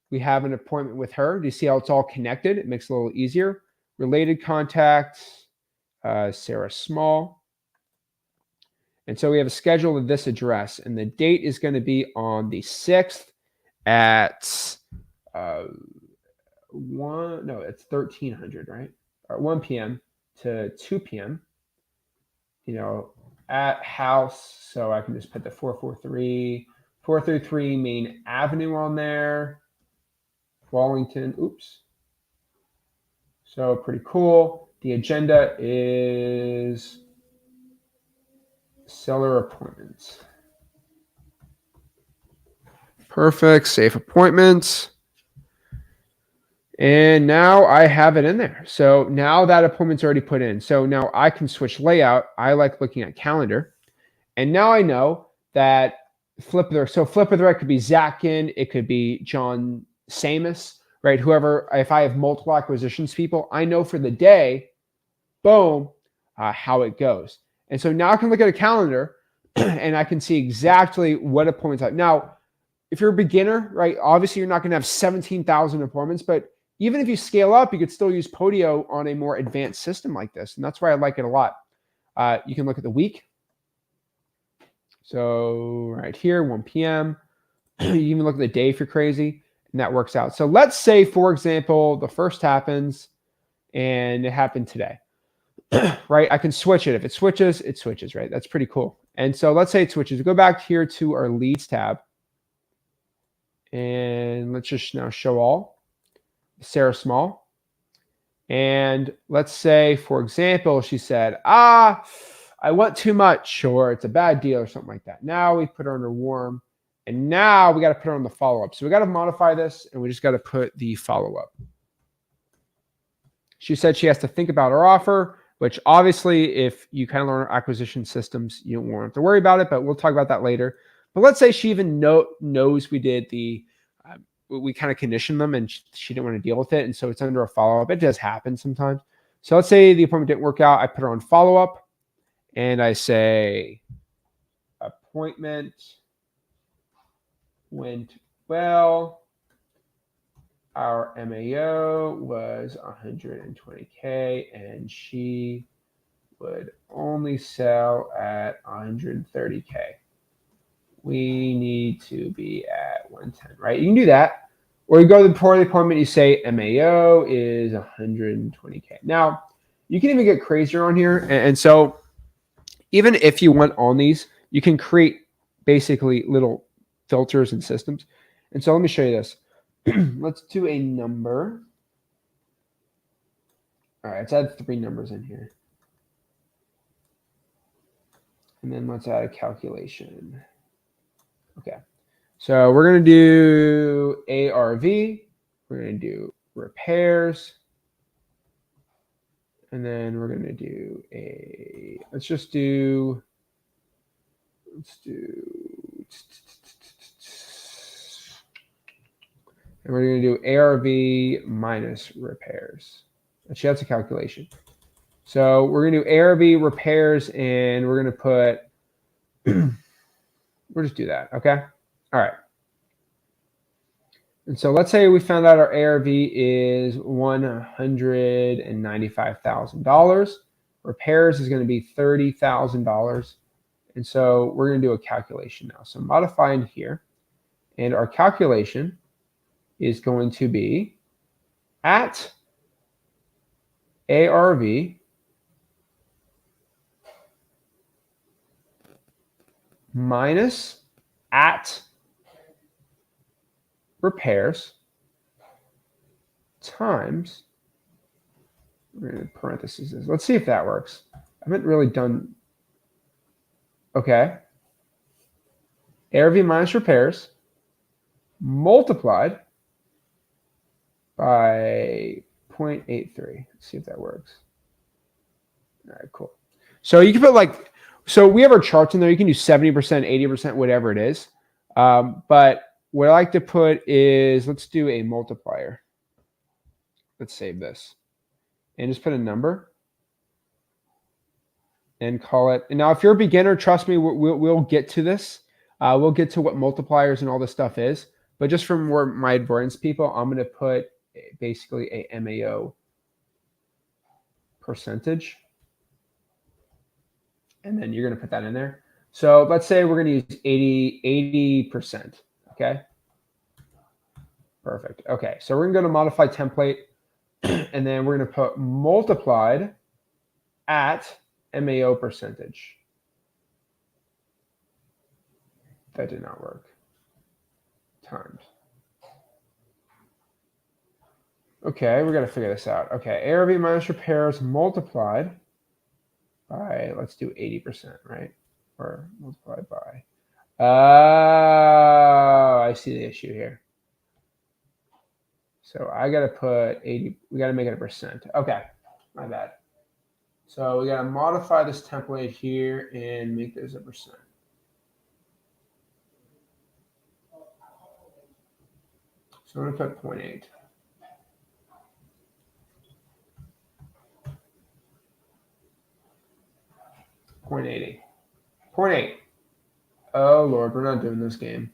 we have an appointment with her. Do you see how it's all connected? It makes it a little easier. Related contacts, Sarah Small. And so we have a schedule of this address, and the date is going to be on the 6th at it's 1300, right? Or 1 p.m. to 2 p.m. At house. So I can just put the 433 Main Avenue on there. Wallington. Oops. So pretty cool. The agenda is seller appointments. Perfect. Save appointments. And now I have it in there. So now that appointment's already put in. So now I can switch layout. I like looking at calendar. And now I know that flip of the right could be Zach Ginn. It could be John Samus, right? Whoever, if I have multiple acquisitions people, I know for the day, boom, how it goes. And so now I can look at a calendar and I can see exactly what appointments I have. Now, if you're a beginner, right, obviously you're not going to have 17,000 appointments, but even if you scale up, you could still use Podio on a more advanced system like this. And that's why I like it a lot. You can look at the week. So right here, 1 p.m. You even look at the day if you're crazy, and that works out. So let's say, for example, the first happens and it happened today, right? I can switch it. If it switches, right? That's pretty cool. And so let's say it switches. We go back here to our leads tab. And let's just now show all. Sarah Small. And let's say, for example, she said, I want too much, or it's a bad deal or something like that. Now we put her under warm, and now we got to put her on the follow-up. So we got to modify this, and we just got to put the follow-up. She said she has to think about her offer, which obviously if you kind of learn acquisition systems, you don't have to worry about it, but we'll talk about that later. But let's say she even knows we did we kind of conditioned them and she didn't want to deal with it. And so it's under a follow-up. It does happen sometimes. So let's say the appointment didn't work out. I put her on follow-up and I say appointment went well. Our MAO was 120K and she would only sell at 130K. we need to be at 110, right? You can do that. Or you go to the Podio appointment, you say MAO is 120K. Now, you can even get crazier on here. And so even if you want on these, you can create basically little filters and systems. And so let me show you this. Let's do a number. All right, let's add 3 numbers in here. And then let's add a calculation. Okay. So we're going to do ARV. We're going to do repairs. And then we're going to do let's do and we're going to do ARV minus repairs. Actually, that's a calculation. So we're going to do ARV repairs, and we're going to put, we'll just do that, okay? All right. And so let's say we found out our ARV is $195,000. Repairs is going to be $30,000. And so we're going to do a calculation now. So modify in here. And our calculation is going to be at ARV minus at repairs times, we're going to parentheses this. Let's see if that works. I haven't really done, okay. ARV minus repairs multiplied by 0.83. Let's see if that works. All right, cool. So you can put like, so we have our charts in there. You can do 70%, 80%, whatever it is. But what I like to put is, let's do a multiplier. Let's save this. And just put a number. And call it. And now if you're a beginner, trust me, we'll get to this. We'll get to what multipliers and all this stuff is. But just from where my advanced people, I'm going to put basically a MAO percentage. And then you're going to put that in there. So let's say we're going to use 80%. Okay. Perfect. Okay. So we're going to go to modify template. And then we're going to put multiplied at MAO percentage. That did not work. Times. Okay, we got to figure this out. Okay, ARV minus repairs multiplied by, let's do 80%, right? Or multiplied by. I see the issue here. So I got to put 80, we got to make it a percent. Okay, my bad. So we got to modify this template here and make this a percent. So I'm going to put 0.8. 0.80. 0.8. Oh, Lord, we're not doing this game.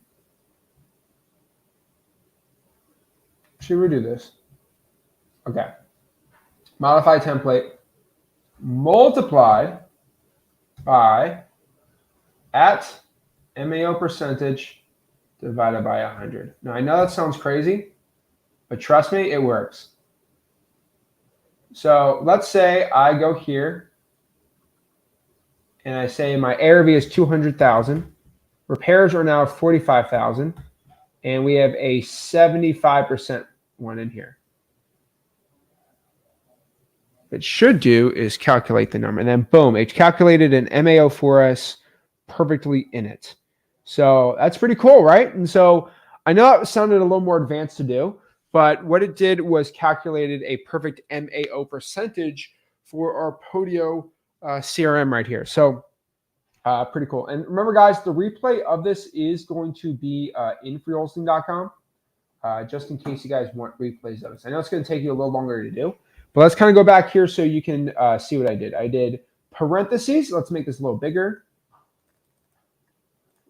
Should we do this? Okay. Modify template multiplied by at MAO percentage divided by 100. Now, I know that sounds crazy, but trust me, it works. So let's say I go here and I say my ARV is 200,000. Repairs are now 45,000. And we have a 75% one in here. What it should do is calculate the number. And then boom, it calculated an MAO for us perfectly in it. So that's pretty cool, right? And so I know it sounded a little more advanced to do, but what it did was calculated a perfect MAO percentage for our Podio CRM right here. So pretty cool. And remember, guys, the replay of this is going to be in freewholesaling.com, just in case you guys want replays of this. I know it's going to take you a little longer to do, but let's kind of go back here so you can see what I did. I did parentheses. Let's make this a little bigger.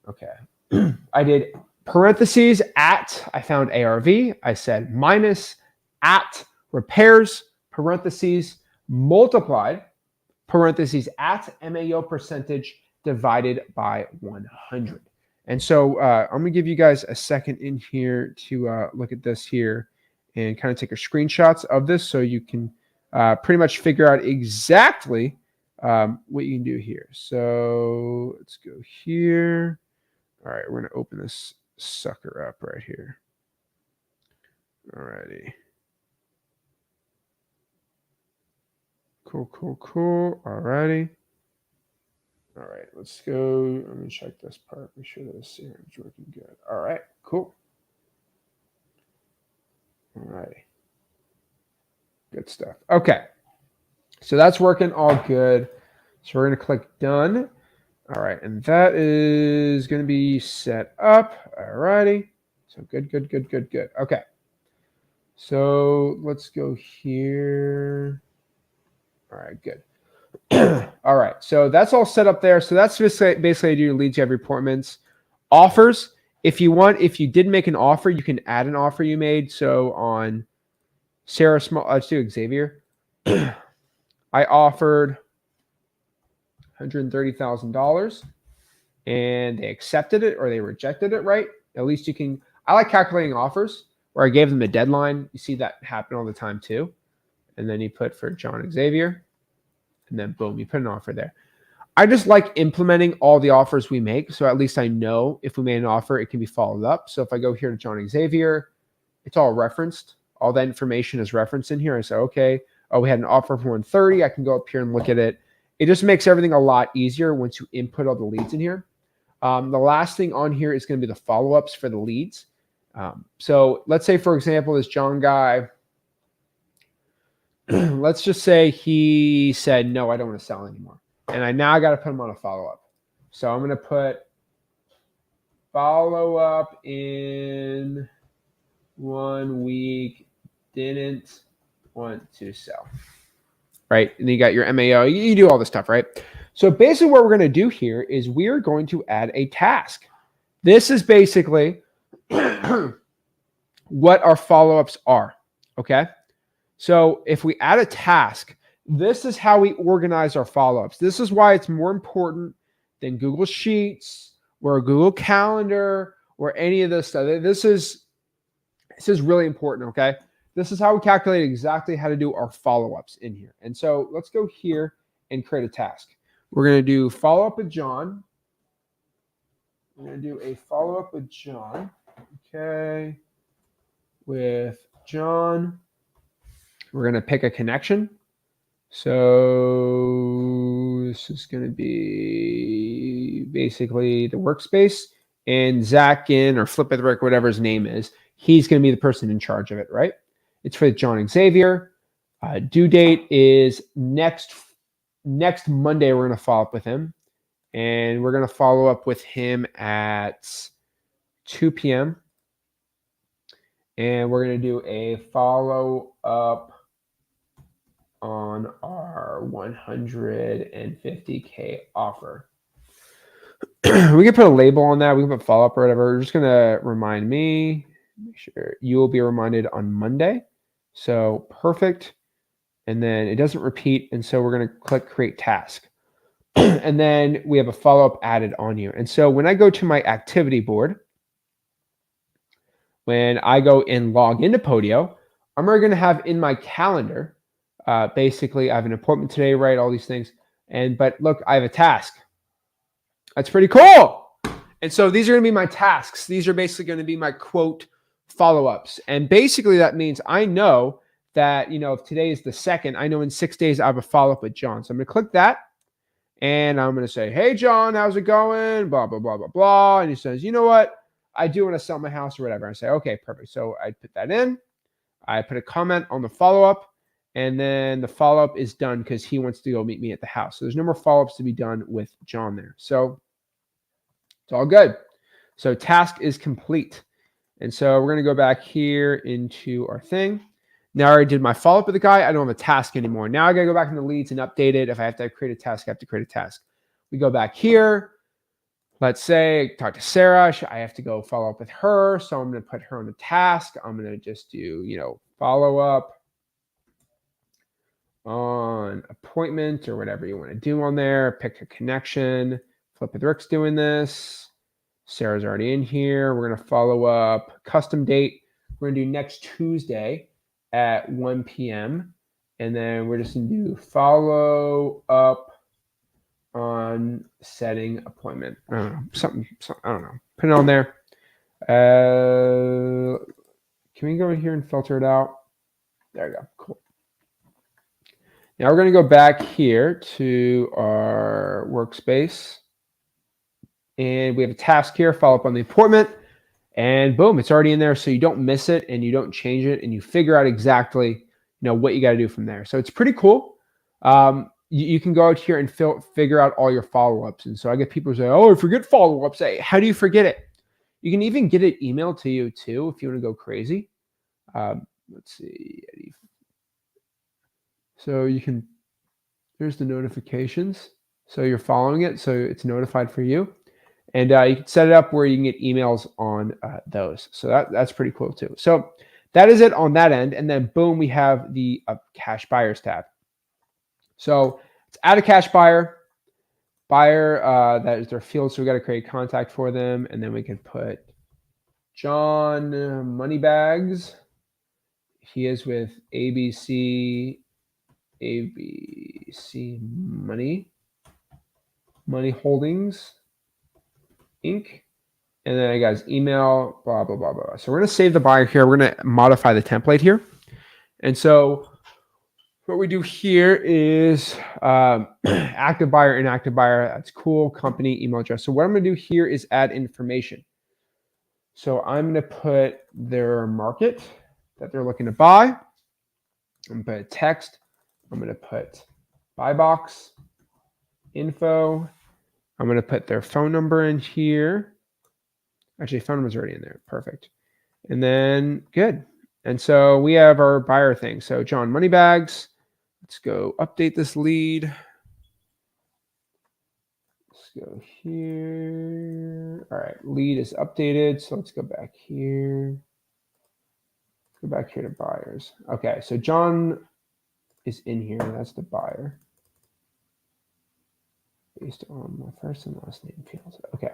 Okay. I did parentheses at, I found ARV. I said minus at repairs, parentheses, multiplied, parentheses at MAO percentage divided by 100. And so I'm going to give you guys a second in here to look at this here and kind of take a screenshots of this so you can pretty much figure out exactly what you can do here. So let's go here. All right, we're going to open this sucker up right here. All righty. Cool. All righty. All right, let's go. Let me check this part. Make sure that the CRM is working good. All right, cool. All righty. Good stuff. Okay. So that's working all good. So we're going to click done. All right. And that is going to be set up. All righty. So good. Okay. So let's go here. All right, good. All right, so that's all set up there. So that's basically do your lead gen appointments. Offers, if you did make an offer, you can add an offer you made. So on Sarah Small, let's do Xavier. I offered $130,000 and they accepted it or they rejected it, right? At least you can, I like calculating offers where I gave them a deadline. You see that happen all the time too. And then you put for John Xavier. And then boom, you put an offer there. I just like implementing all the offers we make. So at least I know if we made an offer, it can be followed up. So if I go here to John Xavier, it's all referenced. All that information is referenced in here. I say, okay, oh, we had an offer for 130. I can go up here and look at it. It just makes everything a lot easier once you input all the leads in here. The last thing on here is going to be the follow-ups for the leads. So let's say, for example, this John guy, let's just say he said, no, I don't want to sell anymore. And I got to put him on a follow-up. So I'm going to put follow-up in 1 week, didn't want to sell. Right? And then you got your MAO. You do all this stuff, right? So basically what we're going to do here is we are going to add a task. This is basically what our follow-ups are, okay? So if we add a task, this is how we organize our follow-ups. This is why it's more important than Google Sheets or Google Calendar or any of this stuff. This is really important, okay? This is how we calculate exactly how to do our follow-ups in here. And so let's go here and create a task. We're going to do follow-up with John. We're going to do a follow-up with John, okay? With John. We're going to pick a connection. So this is going to be basically the workspace, and Zach Ginn or Flip at the Brick, whatever his name is, he's going to be the person in charge of it, right? It's for John Xavier. Due date is next Monday. We're going to follow up with him, and we're going to follow up with him at 2 p.m. And we're going to do a follow-up on our 150K offer. We can put a label on that. We can put follow-up or whatever. We're just going to remind me. Make sure you will be reminded on Monday. So perfect. And then it doesn't repeat. And so we're going to click create task. And then we have a follow-up added on here. And so when I go to my activity board, when I go and log into Podio, I'm already going to have in my calendar, basically I have an appointment today, right? All these things. But look, I have a task. That's pretty cool. And so these are going to be my tasks. These are basically going to be my quote follow-ups. And basically that means I know that, if today is the 2nd, I know in 6 days I have a follow-up with John. So I'm going to click that. And I'm going to say, hey, John, how's it going? Blah, blah, blah, blah, blah. And he says, you know what? I do want to sell my house or whatever. I say, okay, perfect. So I put that in. I put a comment on the follow-up. And then the follow-up is done because he wants to go meet me at the house. So there's no more follow-ups to be done with John there. So it's all good. So task is complete. And so we're going to go back here into our thing. Now I already did my follow-up with the guy. I don't have a task anymore. Now I got to go back into leads and update it. If I have to create a task, I have to create a task. We go back here. Let's say talk to Sarah. I have to go follow up with her. So I'm going to put her on a task. I'm going to just do, follow up on appointment or whatever you want to do on there. Pick a connection. Flip with Rick's doing this. Sarah's already in here. We're going to follow up. Custom date. We're going to do next Tuesday at 1 p.m. And then we're just going to do follow up on setting appointment. I don't know. Something I don't know. Put it on there. Can we go in here and filter it out? There we go. Cool. Now we're going to go back here to our workspace. And we have a task here, follow up on the appointment. And boom, it's already in there. So you don't miss it and you don't change it and you figure out exactly what you got to do from there. So it's pretty cool. You can go out here and figure out all your follow-ups. And so I get people who say, oh, I forget follow-ups. Hey, how do you forget it? You can even get it emailed to you too if you want to go crazy. Let's see. So you can, here's the notifications. So you're following it. So it's notified for you. And you can set it up where you can get emails on those. So that's pretty cool too. So that is it on that end. And then boom, we have the cash buyers tab. So it's add a cash buyer. That is their field. So we got to create contact for them. And then we can put John Moneybags. He is with ABC Money Holdings Inc. And then I got his email, blah, blah, blah, blah. So we're going to save the buyer here. We're going to modify the template here. And so what we do here is active buyer, inactive buyer. That's cool. Company, email address. So what I'm going to do here is add information. So I'm going to put their market that they're looking to buy. I'm going to put text. I'm going to put buy box, info. I'm going to put their phone number in here. Actually, phone number's already in there. Perfect. And then good. And so we have our buyer thing. So John Moneybags. Let's go update this lead. Let's go here. All right, lead is updated. So let's go back here. Go back here to buyers. Okay, so John is in here. That's the buyer. Based on my first and last name fields. Okay.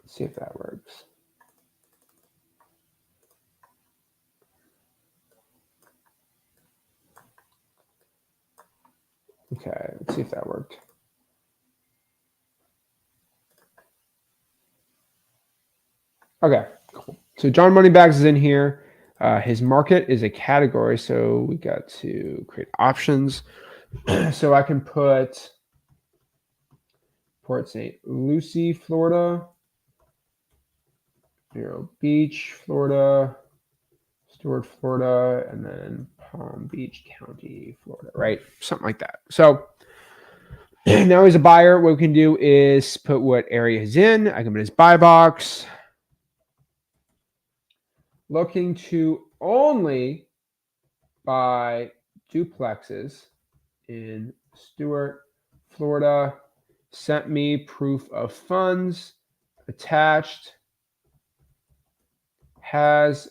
Let's see if that works. Okay, let's see if that worked. Okay, cool. So John Moneybags is in here. His market is a category, so we got to create options. So I can put Port St. Lucie, Florida, Vero Beach, Florida, Stuart, Florida, and then Palm Beach County, Florida, right? Something like that. So now he's a buyer. What we can do is put what area he's in. I can put his buy box. Looking to only buy duplexes in Stuart, Florida. Sent me proof of funds. Attached. Has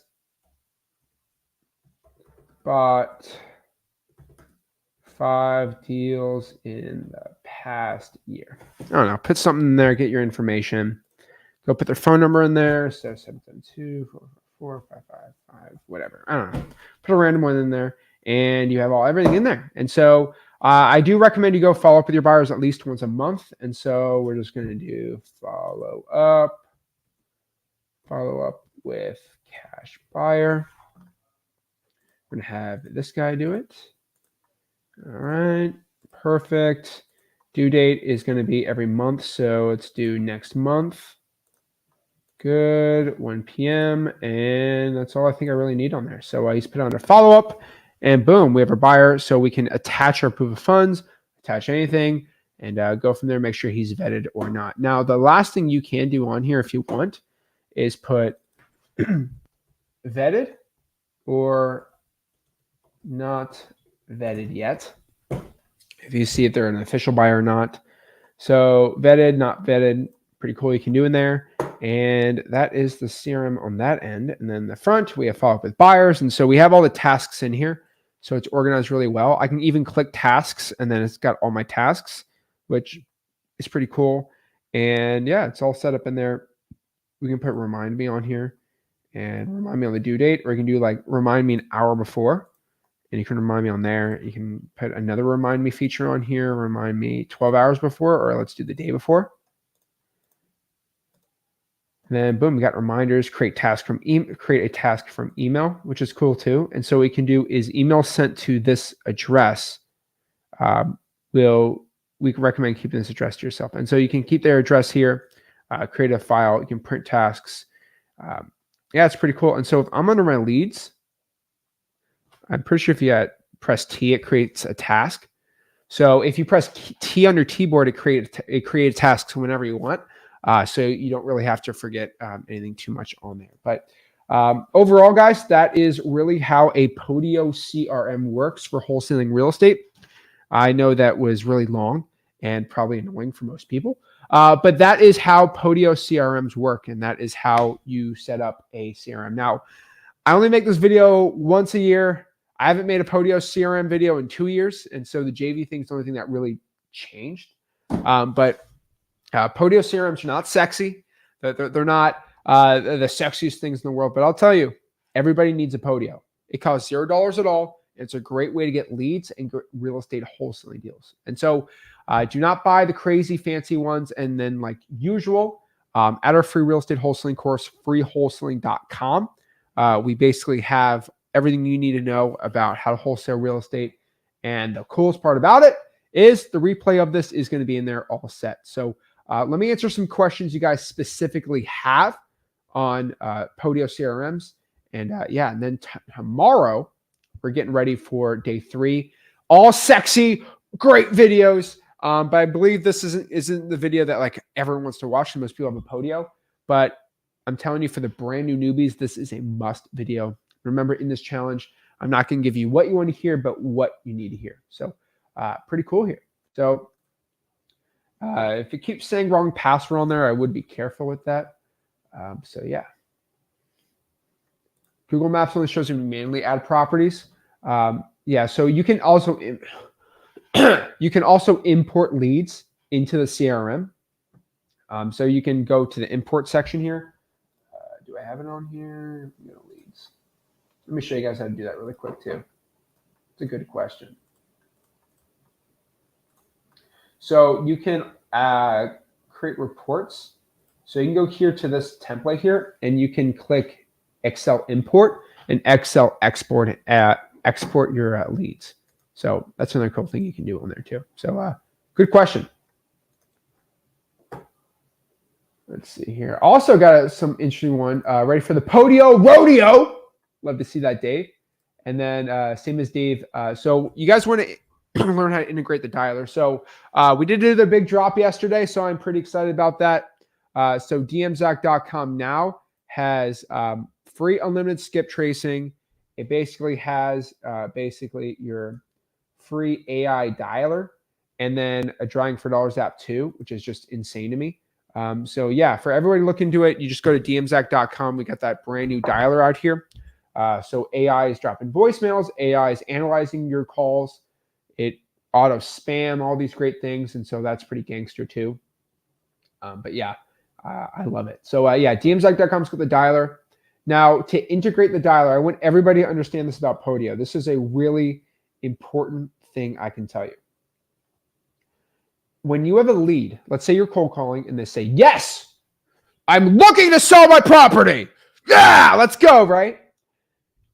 bought 5 deals in the past year. I don't know. Put something in there. Get your information. Go put their phone number in there. So 772-444-555, whatever. I don't know. Put a random one in there, and you have everything in there. And so I do recommend you go follow up with your buyers at least once a month. And so we're just going to do follow up with cash buyer. We're going to have this guy do it. All right, perfect. Due date is going to be every month, so it's due next month. Good, 1 p.m. And that's all I think I really need on there. So he's put on a follow-up, and boom, we have our buyer. So we can attach our proof of funds, attach anything, and go from there, make sure he's vetted or not. Now, the last thing you can do on here if you want is put vetted or not vetted yet. If you see if they're an official buyer or not. So vetted, not vetted, pretty cool you can do in there. And that is the CRM on that end. And then the front, we have follow up with buyers. And so we have all the tasks in here. So it's organized really well. I can even click tasks and then it's got all my tasks, which is pretty cool. And yeah, it's all set up in there. We can put remind me on here and remind me on the due date, or you can do like remind me an hour before, and you can remind me on there. You can put another remind me feature on here, remind me 12 hours before, or let's do the day before. And then boom, we got reminders, create a task from email, which is cool too. And so what we can do is email sent to this address. We can recommend keeping this address to yourself. And so you can keep their address here, create a file, you can print tasks. Yeah, it's pretty cool. And so if I'm under my leads, I'm pretty sure if you press T, it creates a task. So if you press T on your keyboard, it creates tasks whenever you want. So you don't really have to forget anything too much on there. But overall, guys, that is really how a Podio CRM works for wholesaling real estate. I know that was really long and probably annoying for most people, but that is how Podio CRMs work, and that is how you set up a CRM. Now, I only make this video once a year. I haven't made a Podio CRM video in 2 years, and so the JV thing is the only thing that really changed. But Podio CRMs are not sexy. They're not the sexiest things in the world, but I'll tell you, everybody needs a Podio. It costs $0 at all. It's a great way to get leads and real estate wholesaling deals. And so do not buy the crazy fancy ones. And then like usual, at our free real estate wholesaling course, freewholesaling.com, we basically have everything you need to know about how to wholesale real estate. And the coolest part about it is the replay of this is going to be in there all set. So let me answer some questions you guys specifically have on Podio CRMs. And yeah, and then tomorrow, we're getting ready for day 3. All sexy, great videos. But I believe this isn't the video that like everyone wants to watch. Most people have a Podio. But I'm telling you, for the brand new newbies, this is a must video. Remember, in this challenge, I'm not going to give you what you want to hear, but what you need to hear. So pretty cool here. So if it keeps saying wrong password on there, I would be careful with that. So yeah. Google Maps only shows you manually add properties. Yeah, so you can also import leads into the CRM. So you can go to the import section here. Do I have it on here? No leads. Let me show you guys how to do that really quick too. It's a good question. So you can create reports. So you can go here to this template here, and you can click Excel import and Excel export your leads. So that's another cool thing you can do on there too. So good question. Let's see here. Also got some interesting one. Ready for the Podio Rodeo. Love to see that, Dave. And then same as Dave. So you guys want to learn how to integrate the dialer. So we did do the big drop yesterday, so I'm pretty excited about that. So dmzac.com now has free unlimited skip tracing. It basically has your free AI dialer, and then a Drawing for Dollars app too, which is just insane to me. So yeah, for everybody looking into it, you just go to dmzac.com. We got that brand new dialer out here. So AI is dropping voicemails. AI is analyzing your calls. It auto spam, all these great things. And so that's pretty gangster too. But yeah, I love it. So yeah, dmzac.com's got the dialer. Now, to integrate the dialer, I want everybody to understand this about Podio. This is a really important thing I can tell you. When you have a lead, let's say you're cold calling and they say, yes, I'm looking to sell my property. Yeah, let's go, right?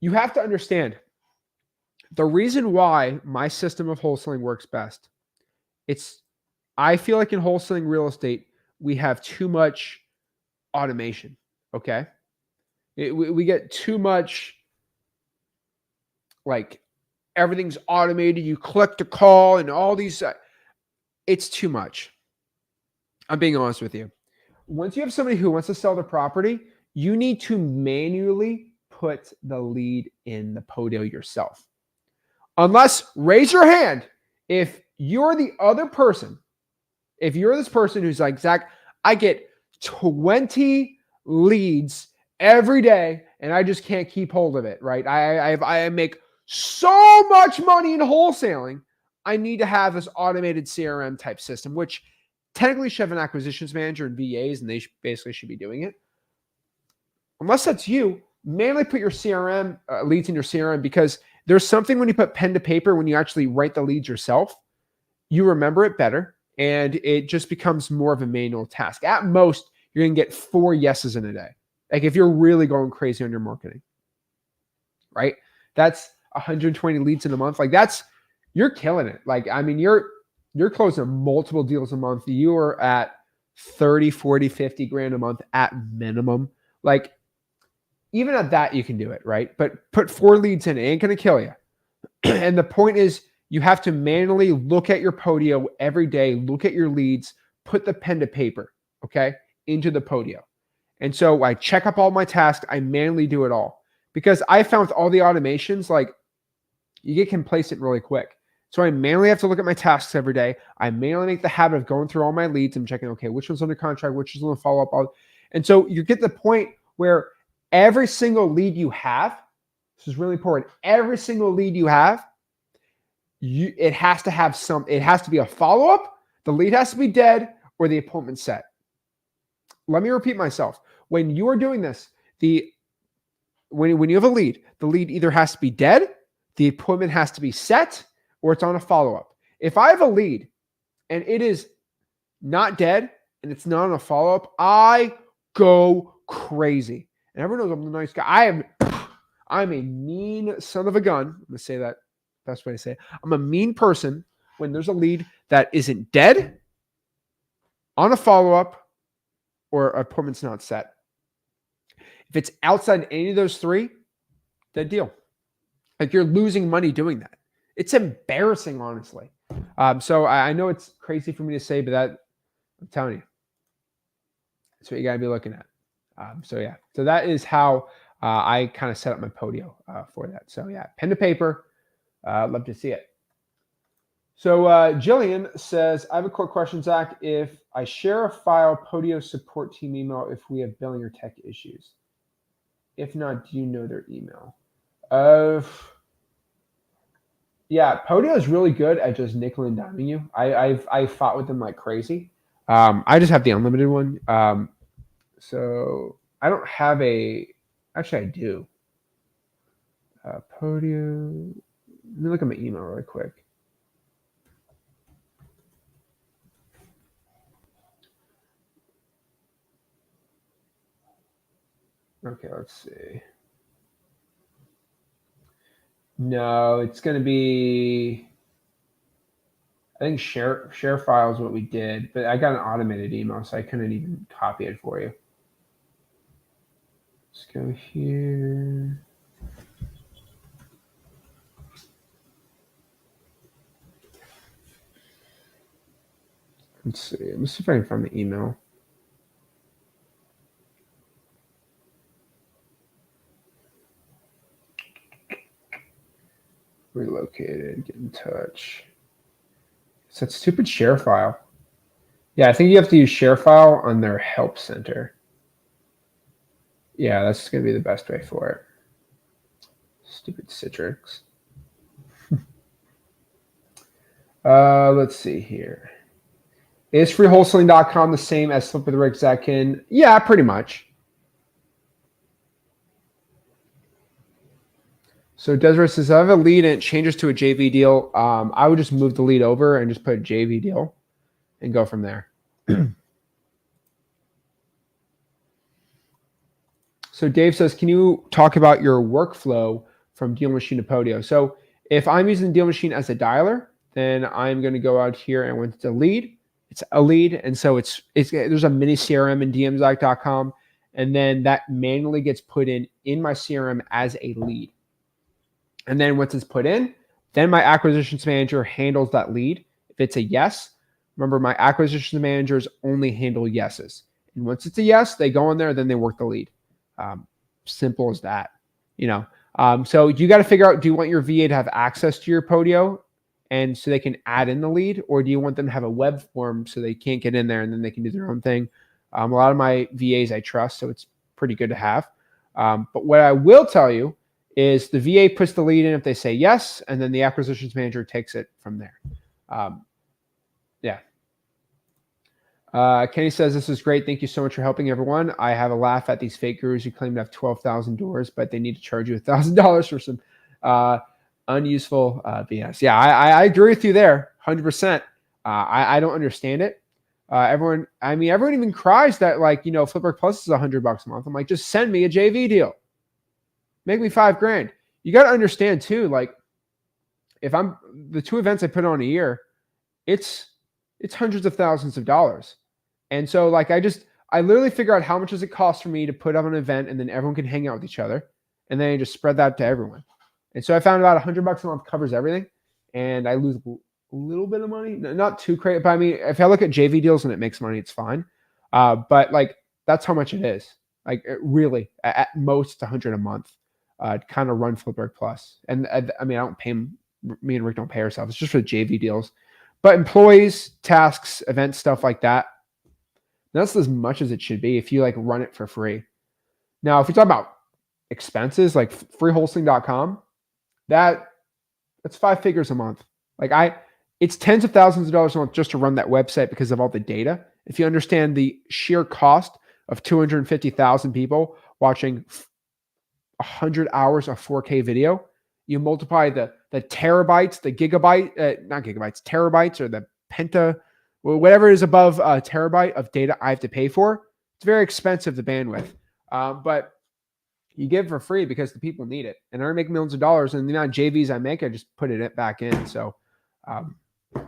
You have to understand the reason why my system of wholesaling works best. I feel like in wholesaling real estate, we have too much automation, okay? We get too much, like everything's automated. You click to call and all these, it's too much. I'm being honest with you. Once you have somebody who wants to sell the property, you need to manually put the lead in the Podio yourself. Unless, raise your hand if you're the other person, if you're this person who's like, Zach, I get 20 leads every day, and I just can't keep hold of it, right? I make so much money in wholesaling. I need to have this automated CRM type system, which technically should have an acquisitions manager and VAs, and they basically should be doing it. Unless that's you, manually put your CRM leads in your CRM, because there's something when you put pen to paper, when you actually write the leads yourself, you remember it better, and it just becomes more of a manual task. At most, you're going to get 4 yeses in a day. Like if you're really going crazy on your marketing, right? That's 120 leads in a month. Like you're killing it. Like, I mean, you're closing multiple deals a month. You are at 30, 40, 50 grand a month at minimum. Like even at that, you can do it, right? But put 4 leads in, it ain't going to kill you. And the point is, you have to manually look at your Podio every day, look at your leads, put the pen to paper, okay, into the Podio. And so I check up all my tasks. I manually do it all, because I found with all the automations, like you get complacent really quick. So I manually have to look at my tasks every day. I manually make the habit of going through all my leads and checking, okay, which one's under contract, which is on the follow-up. And so you get to the point where every single lead you have, this is really important, every single lead you have, it has to have it has to be a follow-up, the lead has to be dead, or the appointment set. Let me repeat myself. When you are doing this, when you have a lead, the lead either has to be dead, the appointment has to be set, or it's on a follow-up. If I have a lead and it is not dead and it's not on a follow-up, I go crazy. And everyone knows I'm the nice guy. I'm a mean son of a gun. I'm gonna say that. Best way to say it. I'm a mean person when there's a lead that isn't dead, on a follow-up, or appointment's not set. If it's outside any of those 3, dead deal. Like you're losing money doing that. It's embarrassing, honestly. So I know it's crazy for me to say, but that, I'm telling you, that's what you got to be looking at. So yeah, so that is how I kind of set up my Podio for that. So yeah, pen to paper. Love to see it. So Jillian says, I have a quick question, Zach. If I share a file, Podio support team email if we have billing or tech issues. If not, do you know their email? Yeah, Podio is really good at just nickel and diming you. I've fought with them like crazy. I just have the unlimited one. So I don't have actually I do. Podio, let me look at my email really quick. Okay, let's see. No, it's going to be, I think share file is what we did, but I got an automated email, so I couldn't even copy it for you. Let's go here. Let's see. Let me see if I can find the email. Relocated, get in touch. It's that stupid share file. Yeah, I think you have to use share file on their help center. Yeah, that's going to be the best way for it. Stupid Citrix. Let's see here. Is freewholesaling.com the same as Flip with Rick, Zach Ginn? Yeah, pretty much. So Desiree says, I have a lead and it changes to a JV deal. I would just move the lead over and just put a JV deal and go from there. So Dave says, can you talk about your workflow from Deal Machine to Podio? So if I'm using Deal Machine as a dialer, then I'm going to go out here and when it's a lead, it's a lead. And so there's a mini CRM in dmzach.com. And then that manually gets put in my CRM as a lead. And then once it's put in, then my acquisitions manager handles that lead. If it's a yes, remember my acquisitions managers only handle yeses. And once it's a yes, they go in there, then they work the lead. Simple as that, So you got to figure out, do you want your VA to have access to your Podio and so they can add in the lead, or do you want them to have a web form so they can't get in there and then they can do their own thing? A lot of my VAs I trust, so it's pretty good to have. But what I will tell you is the VA puts the lead in if they say yes, and then the acquisitions manager takes it from there. Yeah. Kenny says, this is great. Thank you so much for helping everyone. I have a laugh at these fake gurus who claim to have 12,000 doors, but they need to charge you $1,000 for some unuseful BS. Yeah, I agree with you there, 100%. I don't understand it. Everyone even cries that Flipboard Plus is $100 a month. I'm like, just send me a JV deal. Make me $5,000. You got to understand too, like if I'm the 2 events I put on a year, it's hundreds of thousands of dollars. And so like I literally figure out how much does it cost for me to put up an event and then everyone can hang out with each other. And then I just spread that to everyone. And so I found about $100 a month covers everything. And I lose a little bit of money, not too crazy. But I mean, if I look at JV deals and it makes money, it's fine. But like that's how much it is. Like really, at most 100 a month, kind of run Flipboard Plus. And I mean, I don't pay them. Me and Rick don't pay ourselves. It's just for the JV deals. But employees, tasks, events, stuff like that, that's as much as it should be if you like run it for free. Now, if we talk about expenses, like freewholesaling.com, that's 5 figures a month. It's tens of thousands of dollars a month just to run that website because of all the data. If you understand the sheer cost of 250,000 people watching 100 hours of 4K video, you multiply the terabytes, the terabytes or the penta, whatever is above a terabyte of data I have to pay for. It's very expensive, the bandwidth. But you give it for free because the people need it. And I make millions of dollars, and the amount of JVs I make, I just put it back in. So,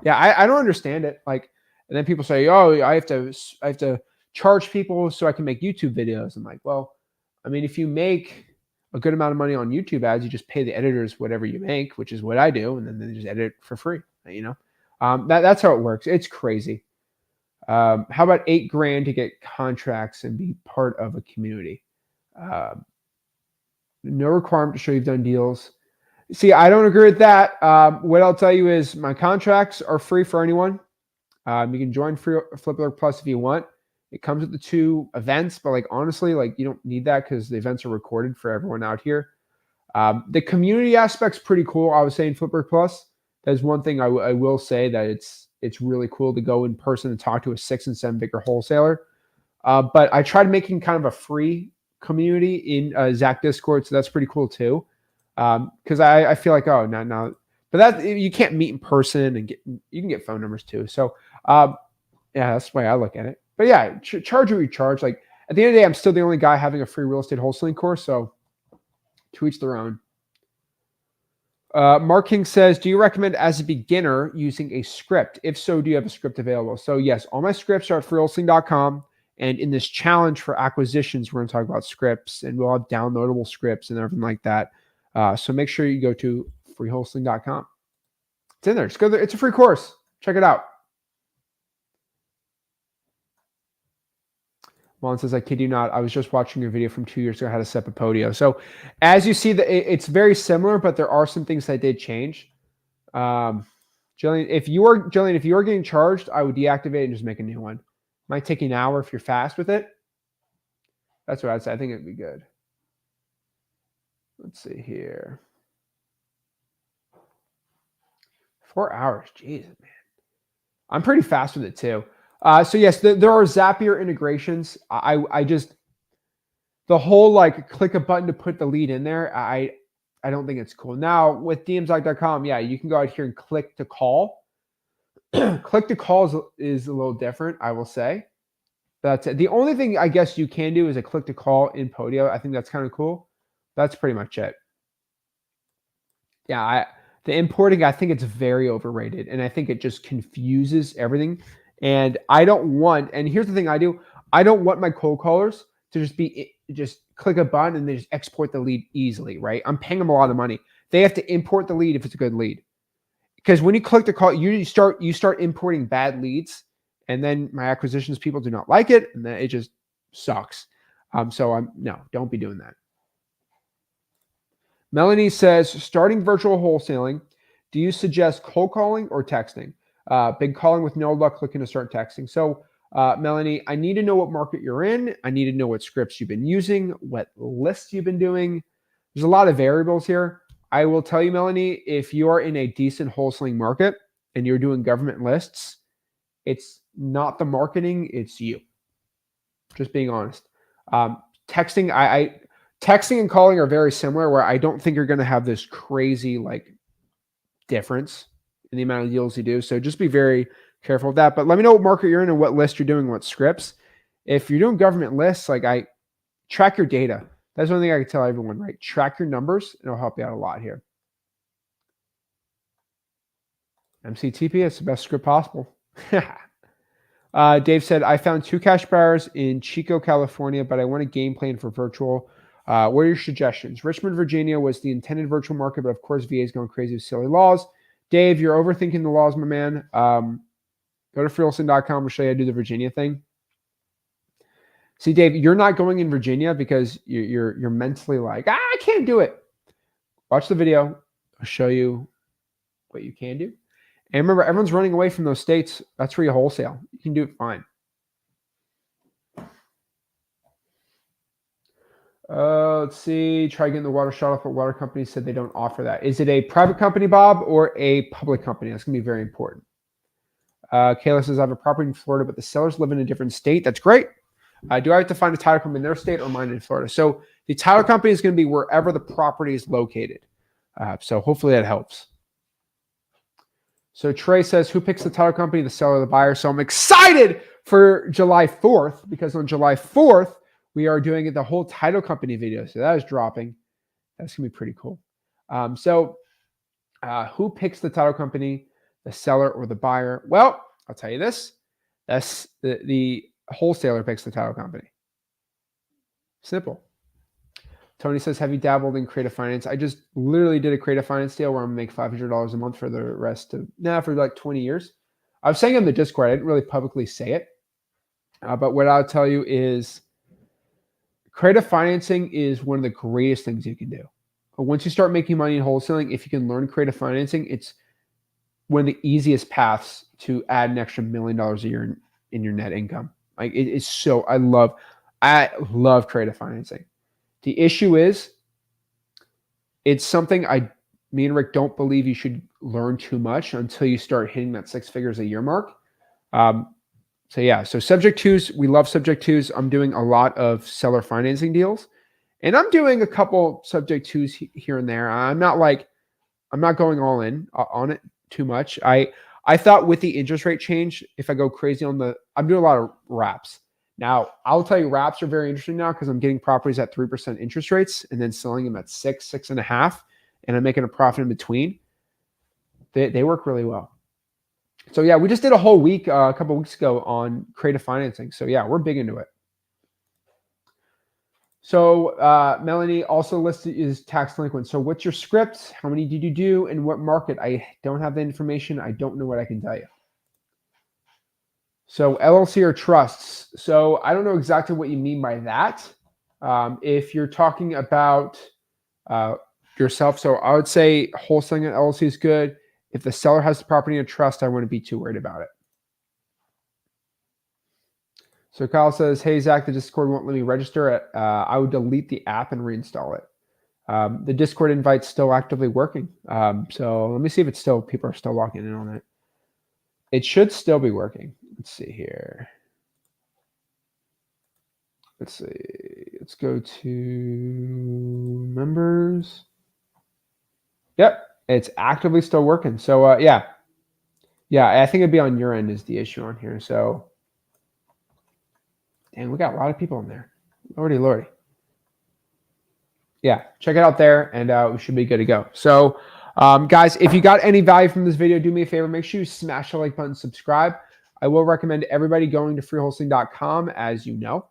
yeah, I don't understand it. Like, and then people say, oh, I have to charge people so I can make YouTube videos. I'm like, well, I mean, if you make a good amount of money on YouTube ads, you just pay the editors whatever you make, which is what I do, and then they just edit it for free. That's how it works. It's crazy. How about $8,000 to get contracts and be part of a community? No requirement to show you've done deals. See, I don't agree with that. What I'll tell you is my contracts are free for anyone. You can join Flipboard Plus if you want. It comes with the 2 events, but like honestly, like you don't need that because the events are recorded for everyone out here. The community aspect's pretty cool. I was saying Flipboard Plus. That's one thing I will say that it's really cool to go in person and talk to a 6 and 7 figure wholesaler. But I tried making kind of a free community in Zach Discord, so that's pretty cool too. Because I feel like no, but that you can't meet in person and you can get phone numbers too. So yeah, that's the way I look at it. But yeah, charge what you charge. Like at the end of the day, I'm still the only guy having a free real estate wholesaling course. So to each their own. Mark King says, do you recommend as a beginner using a script? If so, do you have a script available? So yes, all my scripts are at freewholesaling.com. And in this challenge for acquisitions, we're going to talk about scripts, and we'll have downloadable scripts and everything like that. So make sure you go to freewholesaling.com. It's in there. Just go there. It's a free course. Check it out. Juan says, I kid you not, I was just watching your video from 2 years ago how to set up a Podio. So as you see, it's very similar, but there are some things that did change. Jillian, if you are getting charged, I would deactivate and just make a new one. Might take you an hour if you're fast with it. That's what I'd say. I think it'd be good. Let's see here. 4 hours. Jesus, man. I'm pretty fast with it too. So yes, there are Zapier integrations. I just, the whole like click a button to put the lead in there, I don't think it's cool. Now with dmzach.com, yeah, you can go out here and click to call. Click to call is a little different, I will say. That's it. The only thing I guess you can do is a click to call in Podio. I think that's kind of cool. That's pretty much it. Yeah, the importing, I think it's very overrated, and I think it just confuses everything. And I don't want, and here's the thing I do, I don't want my cold callers to just click a button and they just export the lead easily, right? I'm paying them a lot of money. They have to import the lead if it's a good lead. Because when you click the call, you start importing bad leads, and then my acquisitions people do not like it, and then it just sucks. So no, don't be doing that. Melanie says, starting virtual wholesaling, do you suggest cold calling or texting? Big calling with no luck, clicking to start texting. So Melanie, I need to know what market you're in. I need to know what scripts you've been using, what lists you've been doing. There's a lot of variables here. I will tell you, Melanie, if you are in a decent wholesaling market and you're doing government lists, it's not the marketing, it's you. Just being honest. Texting, texting and calling are very similar, where I don't think you're going to have this crazy like difference in the amount of deals you do. So just be very careful of that. But let me know what market you're in and what list you're doing, what scripts. If you're doing government lists, like I track your data. That's one thing I can tell everyone, right? Track your numbers, and it'll help you out a lot here. MCTP, it's the best script possible. Dave said, I found 2 cash buyers in Chico, California, but I want a game plan for virtual. What are your suggestions? Richmond, Virginia was the intended virtual market, but of course, VA is going crazy with silly laws. Dave, you're overthinking the laws, my man. Go to freewholesaling.com. We'll show you how to do the Virginia thing. See, Dave, you're not going in Virginia because you're mentally like, I can't do it. Watch the video. I'll show you what you can do. And remember, everyone's running away from those states. That's where you wholesale. You can do it fine. Let's see. Try getting the water shut off, but water companies said they don't offer that. Is it a private company, Bob, or a public company? That's going to be very important. Kayla says, I have a property in Florida, but the sellers live in a different state. That's great. Do I have to find a title company in their state or mine in Florida? So the title company is going to be wherever the property is located. So hopefully that helps. So Trey says, who picks the title company, the seller or the buyer? So I'm excited for July 4th, because on July 4th, we are doing the whole title company video. So that is dropping. That's going to be pretty cool. Who picks the title company, the seller or the buyer? Well, I'll tell you this. That's the wholesaler picks the title company. Simple. Tony says, have you dabbled in creative finance? I just literally did a creative finance deal where I'm going to make $500 a month for the rest of, for like 20 years. I was saying on the Discord, I didn't really publicly say it. But what I'll tell you is creative financing is one of the greatest things you can do. But once you start making money in wholesaling, if you can learn creative financing, it's one of the easiest paths to add an extra $1 million a year in your net income. Like it is so, I love creative financing. The issue is, it's something me and Rick don't believe you should learn too much until you start hitting that 6 figures a year mark. So subject twos, we love subject twos. I'm doing a lot of seller financing deals, and I'm doing a couple subject twos here and there. I'm not going all in on it too much. I thought with the interest rate change, if I go crazy I'm doing a lot of wraps. Now, I'll tell you, wraps are very interesting now because I'm getting properties at 3% interest rates and then selling them at 6.5, and I'm making a profit in between. They work really well. So yeah, we just did a whole week a couple of weeks ago on creative financing. So yeah, we're big into it. So Melanie also listed is tax delinquent. So what's your script? How many did you do? And what market? I don't have the information. I don't know what I can tell you. So LLC or trusts. So I don't know exactly what you mean by that. If you're talking about yourself, so I would say wholesaling an LLC is good. If the seller has the property in a trust, I wouldn't be too worried about it. So Kyle says, hey, Zach, the Discord won't let me register it. I would delete the app and reinstall it. The Discord invite's still actively working. So let me see if people are still logging in on it. It should still be working. Let's see here. Let's see. Let's go to members. Yep, it's actively still working. So yeah, I think it'd be on your end is the issue on here. So, dang, we got a lot of people in there. Lordy. Yeah, check it out there, and we should be good to go. So, guys, if you got any value from this video, do me a favor. Make sure you smash the like button, subscribe. I will recommend everybody going to freewholesaling.com, as you know,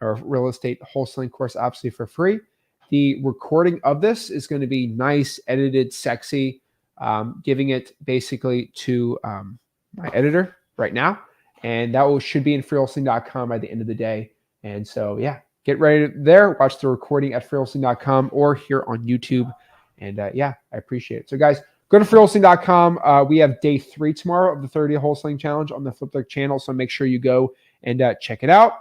or real estate wholesaling course absolutely for free. The recording of this is going to be nice, edited, sexy, giving it basically to my editor right now. And that should be in freewholesaling.com by the end of the day. And so, yeah, get ready there. Watch the recording at freewholesaling.com or here on YouTube. And yeah, I appreciate it. So, guys, go to freewholesaling.com. We have day 3 tomorrow of the 30 Wholesaling Challenge on the Flip channel. So make sure you go and check it out.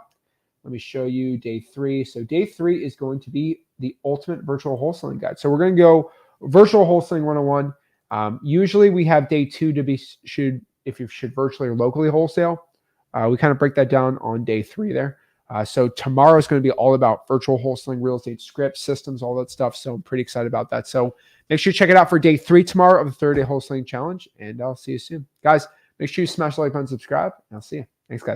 Let me show you day 3. So day 3 is going to be the ultimate virtual wholesaling guide. So we're going to go virtual wholesaling 101. Usually we have day 2 to be if you should virtually or locally wholesale. We kind of break that down on day 3 there. So tomorrow is going to be all about virtual wholesaling, real estate scripts, systems, all that stuff. So I'm pretty excited about that. So make sure you check it out for day 3 tomorrow of the 30-day wholesaling challenge. And I'll see you soon. Guys, make sure you smash the like button, subscribe, and I'll see you. Thanks, guys.